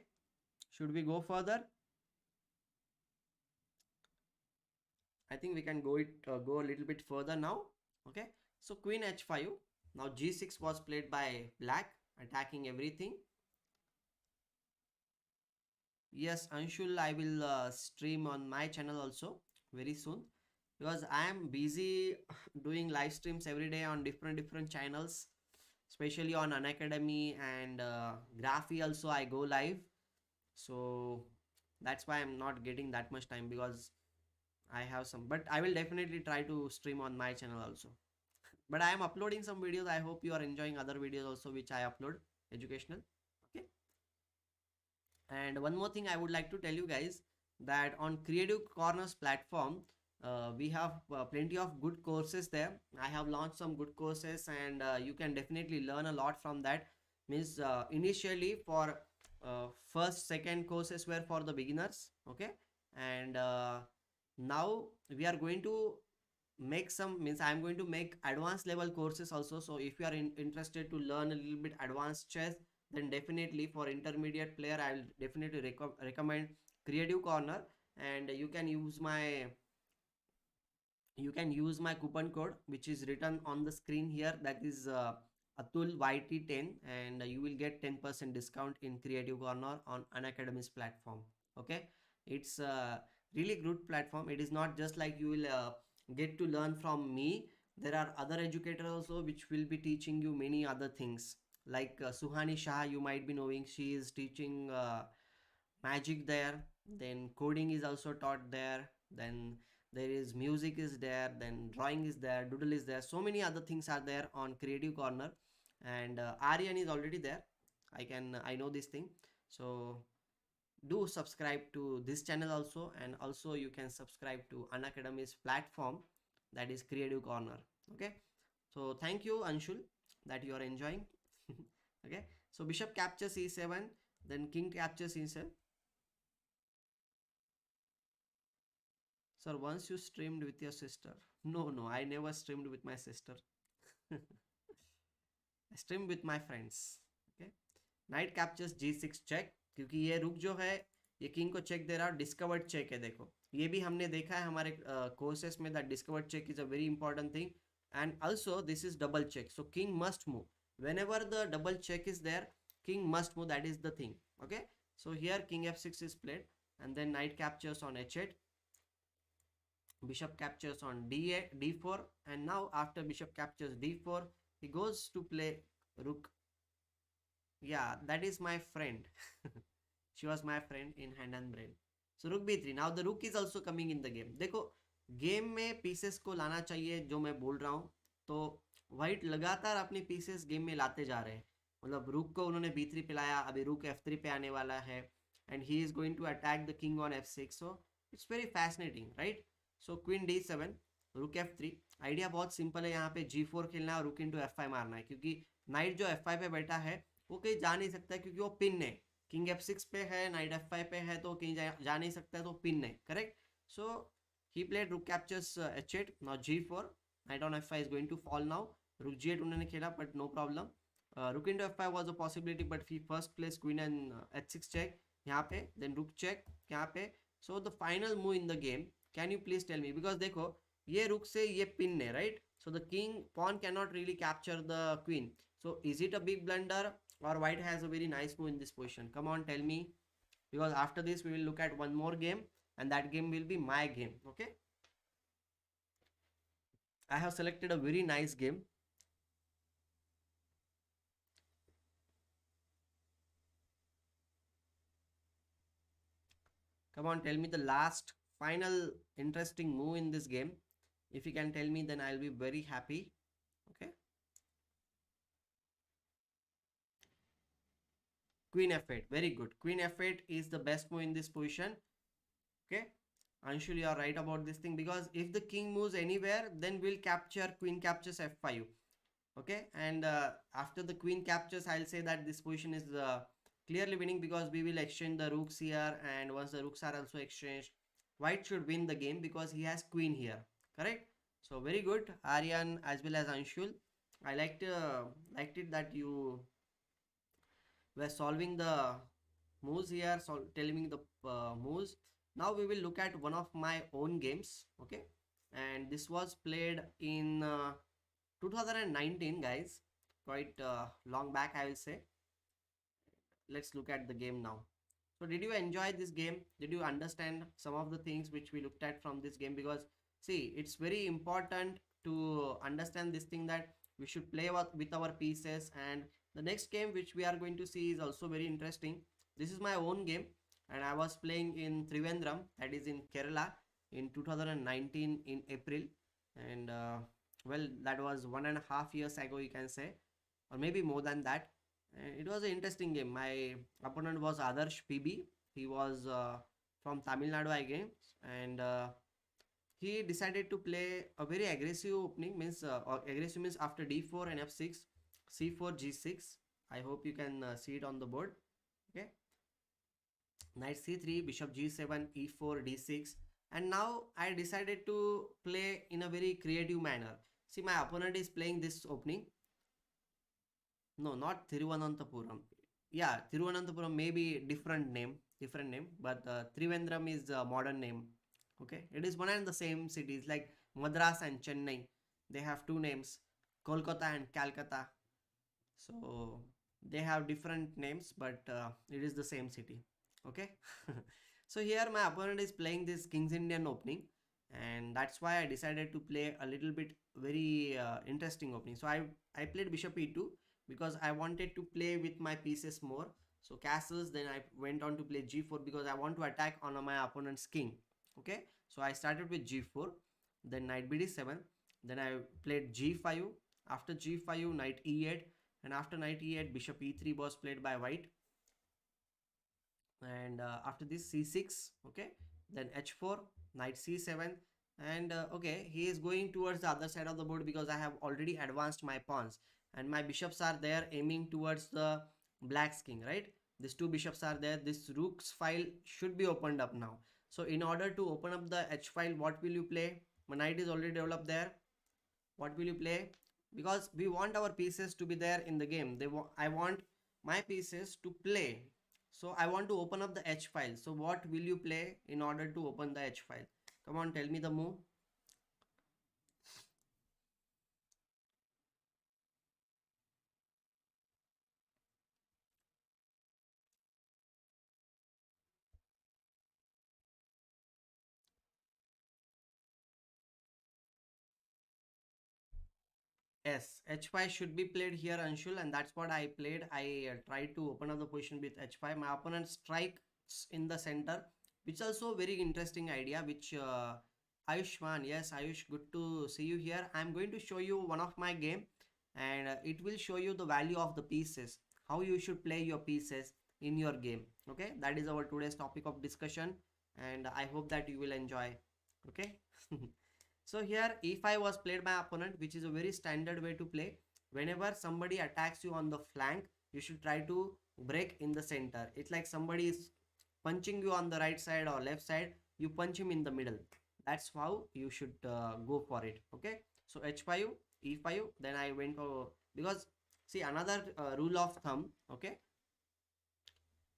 should we go further? I think we can go a little bit further now. Okay, so queen h5. Now g6 was played by black, attacking everything. Yes, Anshul, I will stream on my channel also very soon, because I am busy doing live streams every day on different channels, especially on Unacademy and Graphy also I go live. So that's why I'm not getting that much time, because I have some, but I will definitely try to stream on my channel also. But I am uploading some videos. I hope you are enjoying other videos also which I upload, educational. Okay. And one more thing I would like to tell you guys, that on Creative Corners platform, we have plenty of good courses there. I have launched some good courses, and you can definitely learn a lot from that. Means initially for first second courses were for the beginners, okay, and now we are going to make some, means I am going to make advanced level courses also. So if you are interested to learn a little bit advanced chess, then definitely for intermediate player I will definitely recommend Creative Corner. And you can use my coupon code which is written on the screen here, that is Atul YT10, and you will get 10% discount in Creative Corner on Unacademy's platform. Okay, it's a really good platform. It is not just like you will get to learn from me. There are other educators also which will be teaching you many other things, like Suhani Shah, you might be knowing. She is teaching magic there, then coding is also taught there, then there is music is there, then drawing is there, doodle is there, so many other things are there on Creative Corner. And Aryan is already there, I know this thing. So do subscribe to this channel also, and also you can subscribe to Unacademy's platform, that is Creative Corner. Okay, so thank you Anshul. that you are enjoying. Okay, so bishop captures e7, then king captures e7. Sir, once you streamed with your sister. No, no, I never streamed with my sister. I streamed with my friends. Okay, knight captures g6 check, क्योंकि ये रुक जो है ये king को check दे रहा है, discovered check है। देखो ये भी हमने देखा है हमारे कोर्सेस में, that discovered check is a very important thing, and also this is double check, so king must move whenever the double check is there, king must move, that is the thing. Okay, so here king f6 is played, and then knight captures on h8, bishop captures on d8 d4, and now after bishop captures d4 he goes to play rook. Yeah, that is my friend. She was my friend in hand and brain. So rook b3, now the rook is also coming in the game. देखो game में pieces को लाना चाहिए, जो मैं बोल रहा हूँ। तो व्हाइट लगातार अपने पीसेस गेम में लाते जा रहे हैं, मतलब रुक को उन्होंने b3 पे लाया, अभी रुक f3 पे आने वाला है, and he is going to attack the king on f6, so it's very fascinating, right. So queen d7, rook f3, idea बहुत सिंपल है, यहाँ पे g4 खेलना है और रुक इंटू f5 मारना है, क्योंकि नाइट जो f5 पे बैठा है वो कहीं जा नहीं सकता है, क्योंकि वो पिन है, किंग f6 पे है, नाइट f5 पे है, तो कहीं जा नहीं सकता है, तो पिन है, correct. So he played rook captures h8, now g4, knight on f5 is going to fall now, rook g8 उन्होंने खेला, but no problem. Rook into f5 was a possibility, but he first placed queen and h6 check यहाँ पे, then rook check यहाँ पे. So the final move in the game, can you please tell me, because देखो ये rook से ये pin है, right? So the king pawn cannot really capture the queen. So is it a big blunder, or white has a very nice move in this position? Come on, tell me, because after this we will look at one more game, and that game will be my game. Okay, I have selected a very nice game. Come on, tell me the last final interesting move in this game. If you can tell me, then I'll be very happy. Okay, queen f8, very good. Queen f8 is the best move in this position. Okay, Anshul, you are right about this thing, because if the king moves anywhere, then we'll capture, queen captures f5. Okay, and after the queen captures, I'll say that this position is clearly winning, because we will exchange the rooks here, and once the rooks are also exchanged, white should win the game because he has queen here, correct. So very good, Aryan as well as Anshul. I liked it that you were solving the moves here, so telling me the moves. Now we will look at one of my own games. Okay, and this was played in 2019, guys, quite long back, I will say. Let's look at the game now. So did you enjoy this game? Did you understand some of the things which we looked at from this game? Because see, it's very important to understand this thing, that we should play with our pieces, and the next game which we are going to see is also very interesting. This is my own game, and I was playing in Trivandrum, that is in Kerala, in 2019 in April, and well, that was 1.5 years ago, you can say, or maybe more than that. And it was an interesting game. My opponent was Adarsh PB. He was from Tamil Nadu, I guess, and he decided to play a very aggressive opening, means aggressive means after d4 and f6, c4, g6. I hope you can see it on the board. Okay, knight c3, bishop g7, e4, d6, and now I decided to play in a very creative manner. See, my opponent is playing this opening. No, not Thiruvananthapuram. Yeah, Thiruvananthapuram may be different name, but Trivandrum is a modern name. Okay, it is one and the same cities, like Madras and Chennai. They have two names, Kolkata and Calcutta. So they have different names, but it is the same city. Okay. So here my opponent is playing this King's Indian opening, and that's why I decided to play a little bit very interesting opening. So I played bishop e2, because I wanted to play with my pieces more. So castles, then I went on to play g4, because I want to attack on my opponent's king. Okay, so I started with g4, then knight bd7, then I played g5, after g5 knight e8, and after knight e8 bishop e3 was played by white, and after this c6. Okay, then h4, knight c7, and okay, he is going towards the other side of the board, because I have already advanced my pawns, and my bishops are there aiming towards the black's king, right? These two bishops are there. This rook's file should be opened up now. So in order to open up the h file, what will you play? My knight is already developed there. What will you play? Because we want our pieces to be there in the game. I want my pieces to play. So I want to open up the h file. So what will you play in order to open the h file? Come on, tell me the move. Yes, h5 should be played here, Anshul, and that's what I played. I tried to open up the position with h5. My opponent strikes in the center, which is also a very interesting idea, which Ayushman, yes, Ayush, good to see you here. I'm going to show you one of my game, and it will show you the value of the pieces, how you should play your pieces in your game. Okay, that is our today's topic of discussion, and I hope that you will enjoy. Okay. So here e5 was played by opponent, which is a very standard way to play. Whenever somebody attacks you on the flank, you should try to break in the center. It's like somebody is punching you on the right side or left side, you punch him in the middle. That's how you should go for it. Okay, so h5, e5, then I went for, because see, another rule of thumb. Okay,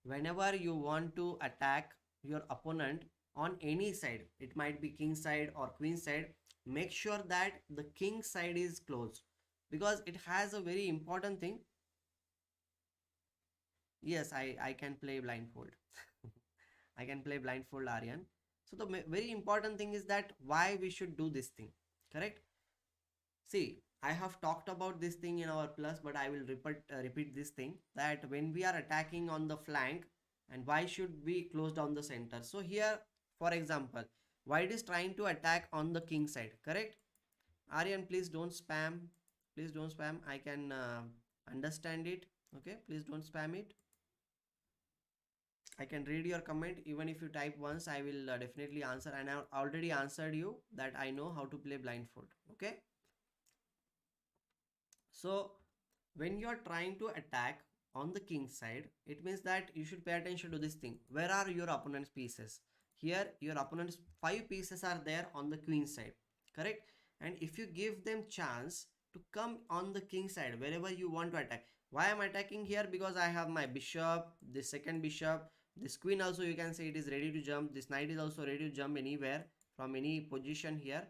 whenever you want to attack your opponent on any side, it might be king side or queen side, make sure that the king side is closed, because it has a very important thing. Yes, I can play blindfold. I can play blindfold, Aryan. So the very important thing is that why we should do this thing, correct? See, I have talked about this thing in our plus, but I will repeat this thing, that when we are attacking on the flank, and why should we close down the center? So here, for example, white is trying to attack on the king side, correct? Aryan, please don't spam. Please don't spam. I can understand it. Okay, please don't spam it. I can read your comment. Even if you type once, I will definitely answer. And I already answered you that I know how to play blindfold. Okay. So when you are trying to attack on the king side, it means that you should pay attention to this thing. Where are your opponent's pieces? Here, your opponent's 5 pieces are there on the queen side, correct? And if you give them chance to come on the king side, wherever you want to attack. Why am I attacking here? Because I have my bishop, this second bishop, this queen also, you can say it is ready to jump. This knight is also ready to jump anywhere from any position here.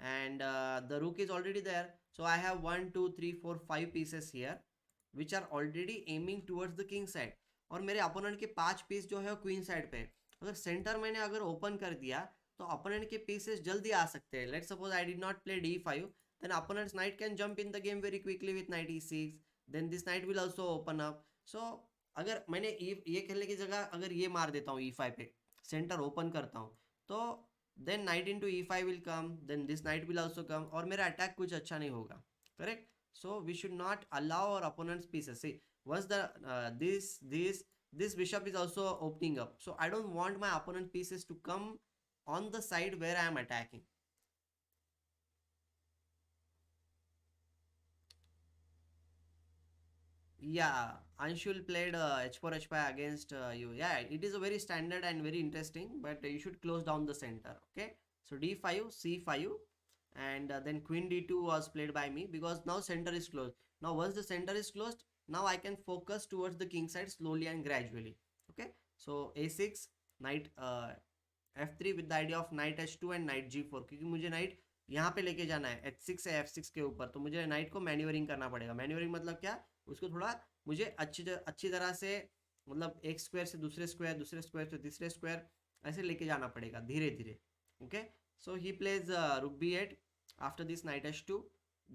And the rook is already there. So I have 1 2 3 4 5 pieces here which are already aiming towards the king side. और मेरे opponent के 5 piece जो है वो queen side पे, अगर centre मैंने अगर ओपन कर दिया तो opponent के पीसेस जल्दी आ सकते हैं. Let's suppose I did not play d5, then opponent's knight can jump in the game very quickly with knight e6. Then this knight will also open up. So अगर मैंने ये खेलने की जगह अगर ये मार देता हूँ e5 पे, सेंटर ओपन करता हूँ, तो then knight into e5 will come, then this knight will also come, और मेरा अटैक कुछ अच्छा नहीं होगा, correct? So we should not allow our opponent's pieces. See, once the this bishop is also opening up, so I don't want my opponent pieces to come on the side where I am attacking. Yeah, Anshul played h4 h5 against you. Yeah, it is a very standard and very interesting, but you should close down the center. Okay, so d5 c5, and then queen d2 was played by me, because now center is closed. Now once the center is closed, now I can focus towards the king side slowly and gradually. Okay, so a6, knight f3 with the idea of knight h2 and knight g4, क्योंकि मुझे knight यहाँ पे लेके जाना है h6 या f6 के ऊपर, तो मुझे नाइट को मैन्यूवरिंग करना पड़ेगा. मैन्यूवरिंग मतलब क्या? उसको थोड़ा मुझे अच्छी तरह से, मतलब एक स्क्वायर से दूसरे स्क्वायर, दूसरे स्क्वायर से तीसरे स्क्वायर, ऐसे लेके जाना पड़ेगा धीरे धीरे. Okay, so he plays rook b8, after this knight h2,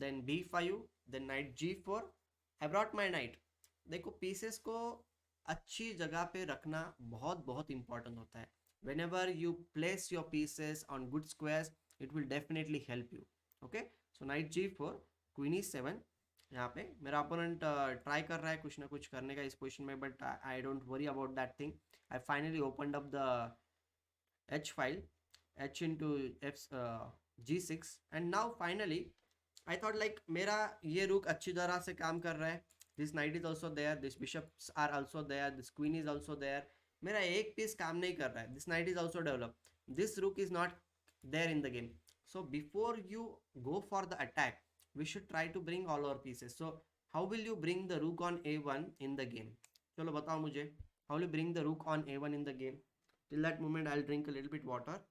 then b5, then knight g4. I brought my knight. देखो, पीसेस को अच्छी जगह पे रखना बहुत बहुत इंपॉर्टेंट होता है. whenever you place your pieces on good squares, it will definitely help you. Okay, so knight g4, queen e7. यहाँ पे मेरा अपोनेंट ट्राई कर रहा है कुछ ना कुछ करने का इस पोजीशन में, but I don't worry about that thing. I finally opened up the h file, h into f g6, and now finally I thought like मेरा ये रुक अच्छी तरह से काम कर रहा है, this knight is also there, this bishops are also there, this queen is also there, मेरा एक पीस काम नहीं कर रहा है, this knight is also develop, this rook is not there in the game. So before you go for the attack, we should try to bring all our pieces. So how will you bring the rook on a1 in the game? चलो बताओ मुझे, how will you bring the rook on a1 in the game? Till that moment I'll drink a little bit water.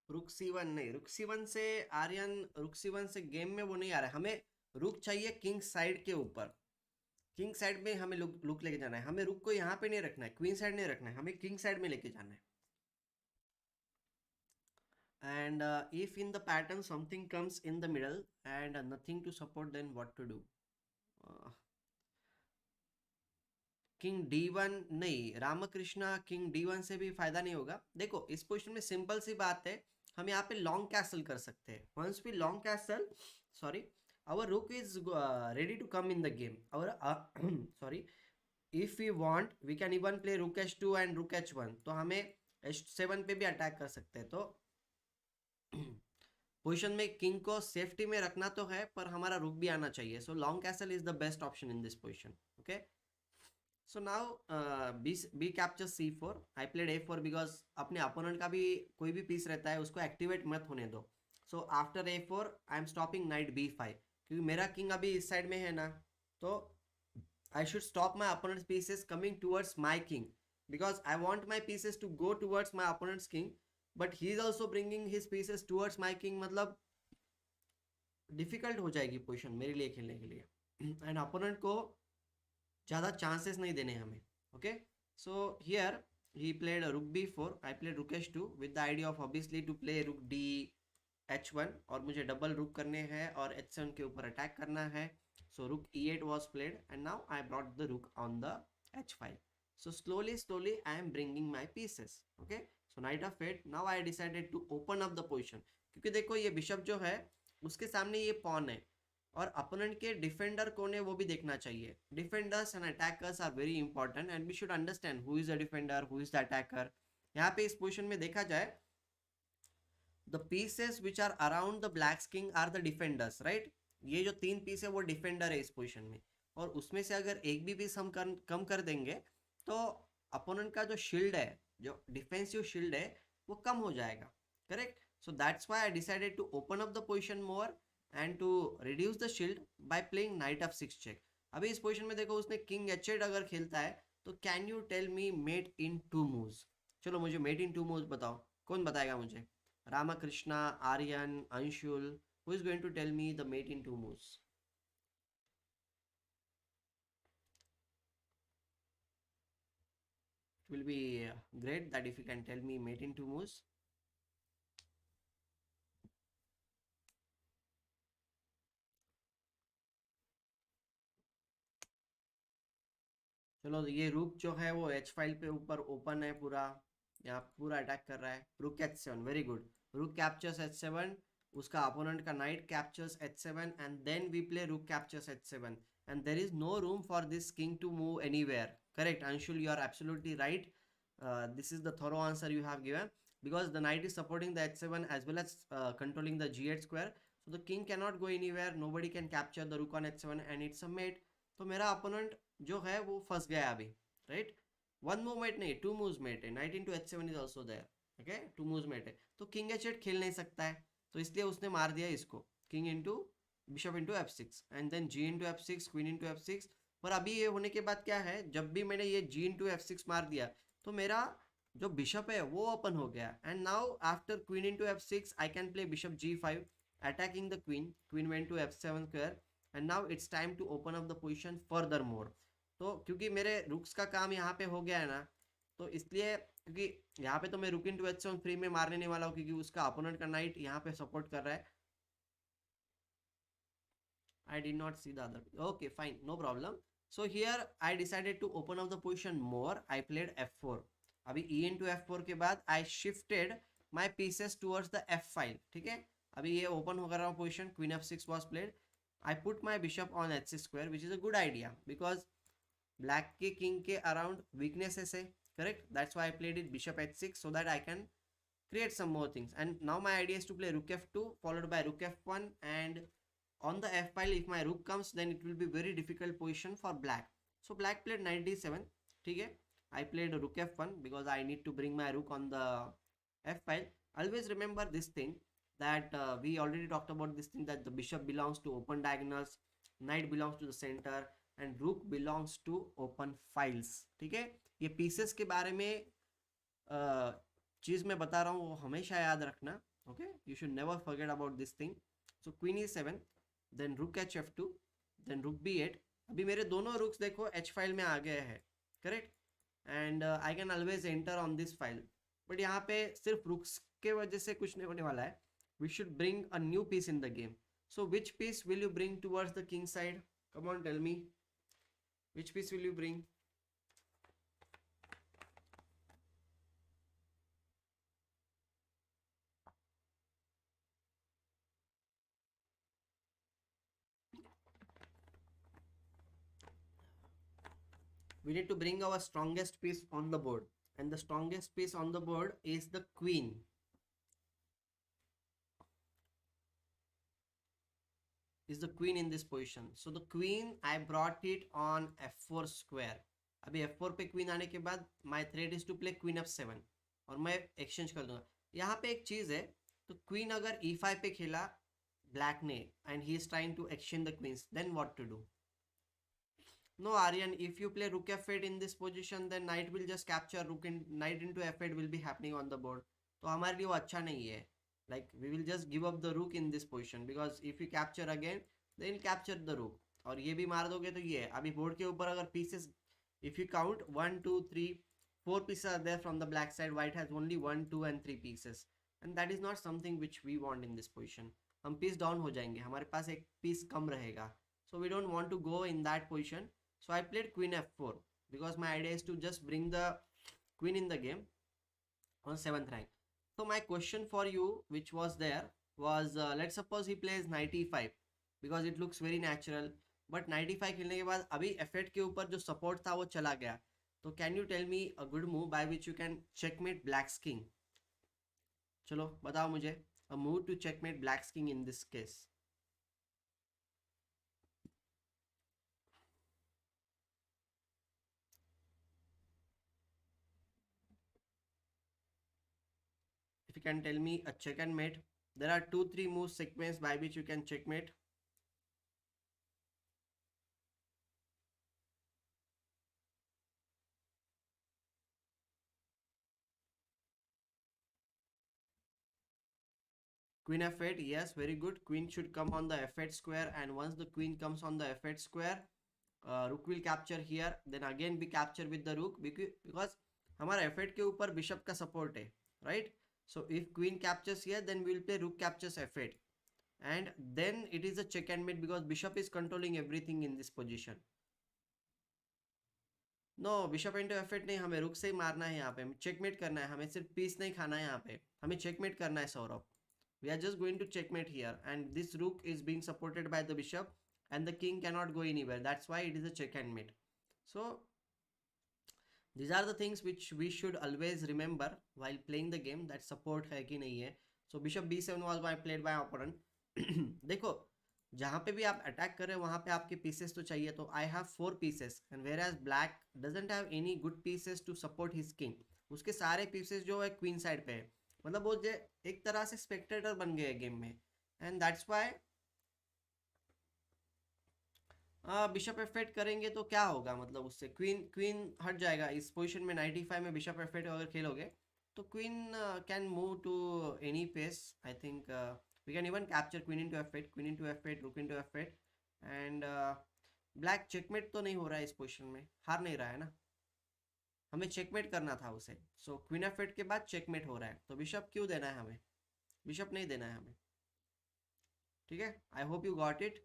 रुक c1 नहीं, रुक c1 से आर्यन, रुक c1 से game में वो नहीं आ रहा है, हमें रुक चाहिए किंग साइड के ऊपर. किंग साइड में हमें रुक लेके जाना है, हमें रुक को यहाँ पे नहीं रखना है, क्वीन साइड नहीं रखना है, हमें किंग साइड में लेके जाना है. And if in the pattern something comes in the middle and nothing to support, then what to do? King d1 नहीं, रामकृष्णा किंग d1 से भी फायदा नहीं होगा. देखो इस पोजीशन में सिंपल सी बात है, हम यहाँ पे लॉन्ग कैसल कर सकते हैं. Once we long castle, sorry, our rook is ready to come in the game. Our sorry, if we want we can even play rook h2 and rook h1. तो हमें h7 पे भी attack कर सकते हैं. तो पोजीशन में king को सेफ्टी में रखना तो है, पर हमारा रुक भी आना चाहिए. So long castle is the best option in this position. Okay, so now B capture c4. I played a4 because अपने अपोनेंट का भी कोई भी पीस रहता है उसको एक्टिवेट मत होने दो. So after a4 I am stopping night b5, क्योंकि मेरा किंग अभी इस साइड में है ना, तो I should stop my opponent's pieces coming towards my king, because I want my pieces to go towards my opponent's king, but he is also bringing his pieces towards my king. मतलब difficult हो जाएगी position मेरे लिए खेलने के लिए, and opponent को ज़्यादा चांसेस नहीं देने हमें. Okay, so here he played rook b4, I played rook h2 with the idea of obviously to play rook d h1, और मुझे डबल रुक करने हैं और h7 के ऊपर अटैक करना है. So rook e8 was played and now I brought the rook on the h5. So slowly I am bringing my pieces. Okay, so knight of 8. Now I decided to open up the position, क्योंकि देखो ये bishop जो है उसके सामने ये pawn है, और अपोनेंट के डिफेंडर कौन है वो भी देखना चाहिए. Defenders and attackers are very important and we should understand who is the defender, who is the attacker. यहाँ पे इस पोजिशन में देखा जाए, the pieces which are around the black king are the defenders, right. ये जो तीन piece है वो डिफेंडर है इस पोजिशन में, और उसमें से अगर एक भी पीस हम कम कर देंगे तो अपोनेंट का जो शील्ड है, जो डिफेंसिव शील्ड है, वो कम हो जाएगा. Correct. So that's why I decided to open up the position more and to reduce the shield by playing knight of 6 check. अभी इस पोजीशन में देखो उसने किंग h8 अगर खेलता है तो can you tell me mate in 2 moves. चलो मुझे मेट इन 2 मूव्स बताओ, कौन बताएगा मुझे? Ramakrishna, Aryan, Anshul, who is going to tell me the mate in 2 moves? It will be great that if you can tell me mate in 2 moves. चलो ये रुक जो है वो एच फाइल पे ऊपर ओपन है पूरा, यहाँ पूरा अटैक कर रहा है. रुक h7, वेरी गुड. रुक कैप्चर्स h7, उसका अपोनेंट का knight captures h7 and then we play rook captures h7 and there is no room for this king to move anywhere. Correct Anshul, you are absolutely right. This is the thorough answer you have given, because the knight is supporting the h7 as well as controlling the g8 square, so the king cannot go anywhere, nobody can capture the rook on h7 and it's a mate. तो मेरा opponent जो है वो फंस गया अभी, right. One move mate नहीं, 2 moves mate है. Knight into h7 is also there. Okay, 2 moves mate है, तो किंग h8 खेल नहीं सकता है, तो इसलिए उसने मार दिया इसको king into bishop into f6 and then g into f6, queen into f6. पर अभी ये होने के बाद क्या है, जब भी मैंने ये g इंटू f6 मार दिया तो मेरा जो बिशप है वो ओपन हो गया. And now after queen into f6 I can play bishop g5 attacking the queen. Queen went to f7 square and now it's time to open up the position further more. तो क्योंकि मेरे रुक्स का काम यहाँ पे हो गया है ना, तो इसलिए, क्योंकि यहाँ पे तो मैं रुक इंटू h7 फ्री में मारने नहीं वाला हूँ, क्योंकि उसका अपोनेंट का नाइट यहाँ पे सपोर्ट कर रहा है. I did not see the other. Okay, fine, no problem. So here I decided to open up the position more. I played f4. अभी e into f4 के बाद I shifted my pieces towards the f file. ठीक है, अभी ये open हो रहा हूँ position. Queen f6 was played. I put my bishop on h6 square, which is a good idea because black के king के around weaknesses है. Correct. That's why I played it bishop h6 so that I can create some more things. And now my idea is to play rook f2 followed by rook f1, and on the f file if my rook comes then it will be very difficult position for black. So black played knight d7. Okay, I played rook f1 because I need to bring my rook on the f file. Always remember this thing that we already talked about this thing, that the bishop belongs to open diagonals, knight belongs to the center, and rook belongs to open files. ठीक है, ये pieces के बारे में चीज मैं बता रहा हूँ वो हमेशा याद रखना. Okay, you should never forget about this thing. So queen e7, then rook H f2, then rook b8. अभी मेरे दोनों रुक्स देखो h फाइल में आ गए हैं. Correct. And I can always enter on this file. But यहाँ पे सिर्फ रुक्स के वजह से कुछ नहीं होने वाला है. We should bring a new piece in the game. So which piece will you bring towards the king side? Come on, tell me, which piece will you bring? We need to bring our strongest piece on the board, and the strongest piece on the board is the queen. Is the queen in this position. So the queen I brought it on f4 square. अभी f4 पे queen आने के बाद my threat is to play queen f7 और मैं exchange कर दूंगा. यहाँ पे एक चीज है, तो queen अगर e5 पे खेला black ने and he is trying to exchange the queens, then what to do? No, Aryan, if you play rook f8 in this position, then knight will just capture rook, in knight into f8 will be happening on the board. तो हमारे लिए वो अच्छा नहीं है. Like we will just give up the rook in this position because if you capture again, then capture the rook. और ये भी मार दोगे तो ये अभी बोर्ड के ऊपर अगर pieces, if you count 1 2 3 4 pieces are there from the black side, white has only 1 2 and 3 pieces, and that is not something which we want in this position. हम piece down हो जाएंगे, हमारे पास एक piece कम रहेगा. So we don't want to go in that position. So I played queen f4 because my idea is to just bring the queen in the game on 7th rank. So my question for you which was there was let's suppose he plays knight e5 because it looks very natural, but knight e5 खेलने के बाद अभी f8 के ऊपर जो support था वो चला गया. तो can you tell me a good move by which you can checkmate black's king? चलो बताओ मुझे a move to checkmate black's king in this case. If you can tell me a check and mate. There are 2-3 moves sequence by which you can checkmate. Queen f8, yes, very good. Queen should come on the f8 square, and once the queen comes on the f8 square, rook will capture here, then again be capture with the rook because हमारा f8 के ऊपर bishop का support है, right? So if queen captures here, then we will play rook captures f8, and then it is a check and mate because bishop is controlling everything in this position. No, bishop into f8 नहीं, हमें रुक से ही मारना है. यहाँ पे checkmate करना है, हमें सिर्फ पीस नहीं खाना है. यहाँ पे हमें चेकमेट करना है Saurabh. We are just going to checkmate here, and this rook is being supported by the bishop, and the king cannot go anywhere. That's why it is a check and mate. So these are the things which we should always remember while playing the game, that support है कि नहीं है. So bishop b7 was played by opponent. देखो जहाँ पे भी आप attack कर रहे हो वहाँ पे आपके पीसेस तो चाहिए. तो I have 4 pieces and whereas black doesn't have any good pieces to support his king. उसके सारे पीसेस जो है क्वीन साइड पे है, मतलब वो जो एक तरह से स्पेक्टेटर बन गए गेम में, and that's why bishop f8 करेंगे तो क्या होगा, मतलब उससे क्वीन हट जाएगा. इस पोजीशन में 95 में बिशप f8 अगर खेलोगे तो queen can move to any place. I think we can even capture queen into f8, queen into f8, rook into f8, and black checkmate तो नहीं हो रहा है इस पोजीशन में, हार नहीं रहा है ना, हमें checkmate करना था उसे. so queen f8 के बाद checkmate हो रहा है, तो बिशप क्यों देना है हमें, बिशप नहीं देना है हमें. ठीक है, I hope you got it.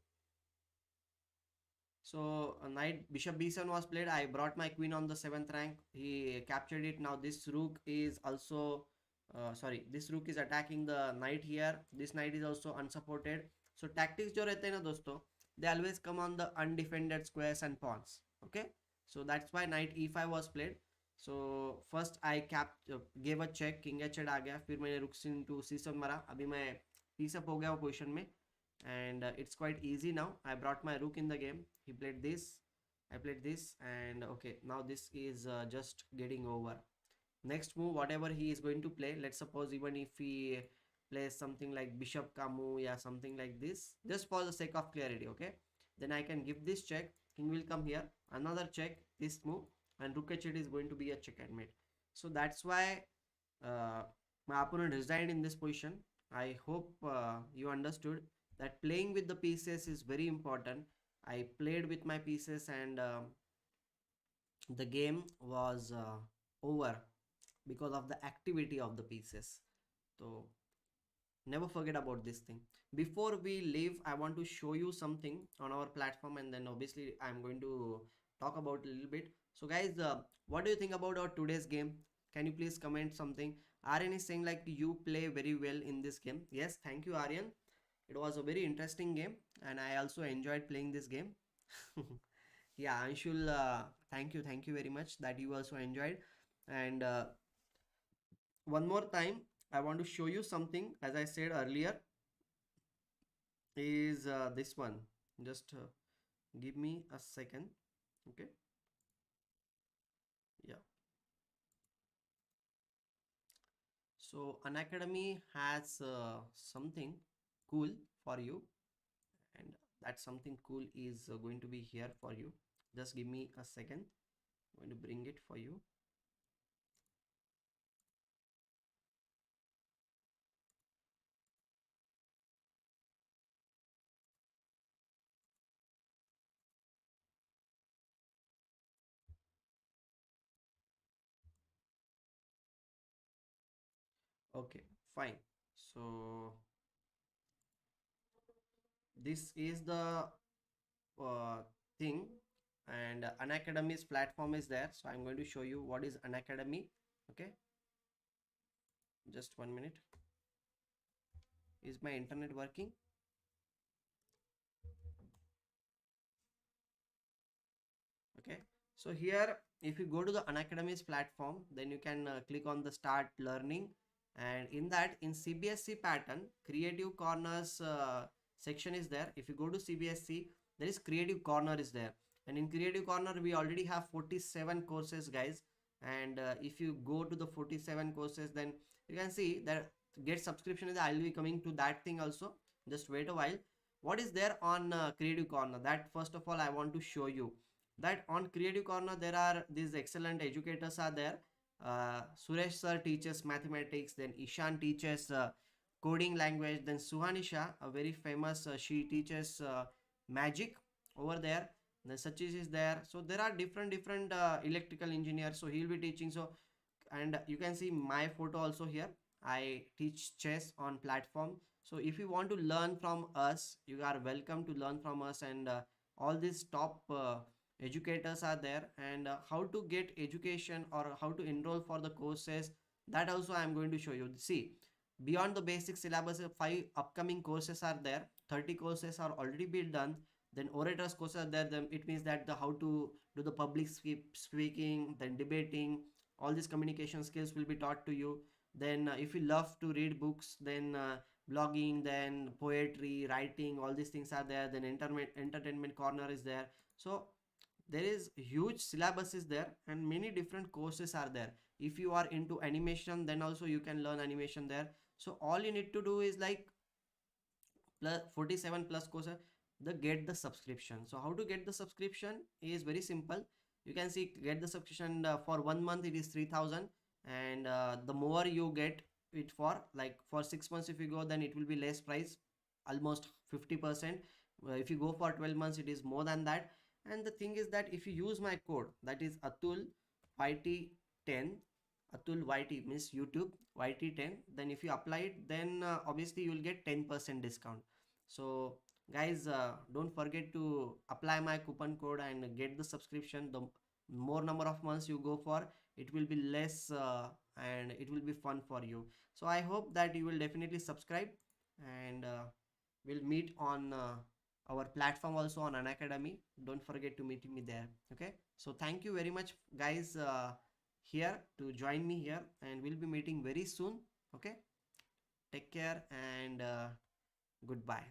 So knight bishop b7 was played. I brought my queen on the 7th rank. He captured it. Now this rook is also sorry, this rook is attacking the knight here. This knight is also unsupported. So tactics जो रहते हैं ना दोस्तों, they always come on the undefended squares and pawns. Okay, so that's why knight e5 was played. So first I gave a check, king h8 आ गया, फिर मैंने rook into c7 मारा. अभी मैं piece up हो गया वो position में, and it's quite easy now. I brought my rook in the game. He played this, I played this, and okay, now this is just getting over. Next move, whatever he is going to play, let's suppose even if he plays something like bishop camus, yeah, something like this, just for the sake of clarity, okay, then I can give this check, king will come here, another check, this move, and rook h8 is going to be a check and mate. So that's why my opponent resigned in this position. I hope you understood that playing with the pieces is very important. I played with my pieces, and the game was over because of the activity of the pieces. So never forget about this thing. Before we leave, I want to show you something on our platform, and then obviously I'm going to talk about a little bit. So guys, what do you think about our today's game? Can you please comment something? Aryan is saying like you play very well in this game. Yes, thank you, Aryan. It was a very interesting game, and I also enjoyed playing this game. Yeah, Anshul, thank you very much that you also enjoyed. And one more time, I want to show you something, as I said earlier, is this one. Just give me a second. Okay. Yeah. So Unacademy has something cool for you, and that something cool is going to be here for you. Just give me a second. I'm going to bring it for you. Okay, fine. So this is the uh, thing, and Unacademy's platform is there. So I'm going to show you what is Unacademy. Okay, just 1 minute. Is my internet working? Okay, so here if you go to the Unacademy's platform, then you can click on the start learning, and in that, in CBSC pattern, creative corners section is there. If you go to CBSC, there is creative corner is there, and in creative corner we already have 47 courses, guys. And if you go to the 47 courses, then you can see that get subscription is, I'll be coming to that thing also. Just wait a while. What is there on creative corner? That first of all I want to show you that on creative corner there are these excellent educators are there. Suresh sir teaches mathematics, then Ishan teaches coding language, then Suhanisha, a very famous, she teaches magic over there. Then Sachis is there. So there are different electrical engineers, so he'll be teaching. So, and you can see my photo also here. I teach chess on platform. So if you want to learn from us, you are welcome to learn from us, and all these top educators are there, and how to get education or how to enroll for the courses, that also I am going to show you. See, beyond the basic syllabus, 5 upcoming courses are there, 30 courses are already been done. Then orators courses are there, then it means that the how to do the public speaking, then debating, all these communication skills will be taught to you. Then if you love to read books, then blogging, then poetry, writing, all these things are there. Then entertainment corner is there. So there is huge syllabus is there, and many different courses are there. If you are into animation, then also you can learn animation there. So all you need to do is like plus 47 plus courses, the get the subscription. So how to get the subscription is very simple. You can see get the subscription for 1 month it is 3000, and the more you get it for, like for 6 months if you go, then it will be less price, almost 50%. If you go for 12 months it is more than that. And the thing is that if you use my code, that is Atul YT10, Atul YT means YouTube YT10, then if you apply it, then obviously you will get 10% discount. So Guys, don't forget to apply my coupon code and get the subscription. The more number of months you go for, it will be less and it will be fun for you. So I hope that you will definitely subscribe, and we'll meet on our platform also on Unacademy. Don't forget to meet me there. Okay, so thank you very much, guys, here to join me here, and we'll be meeting very soon. Okay, take care and goodbye.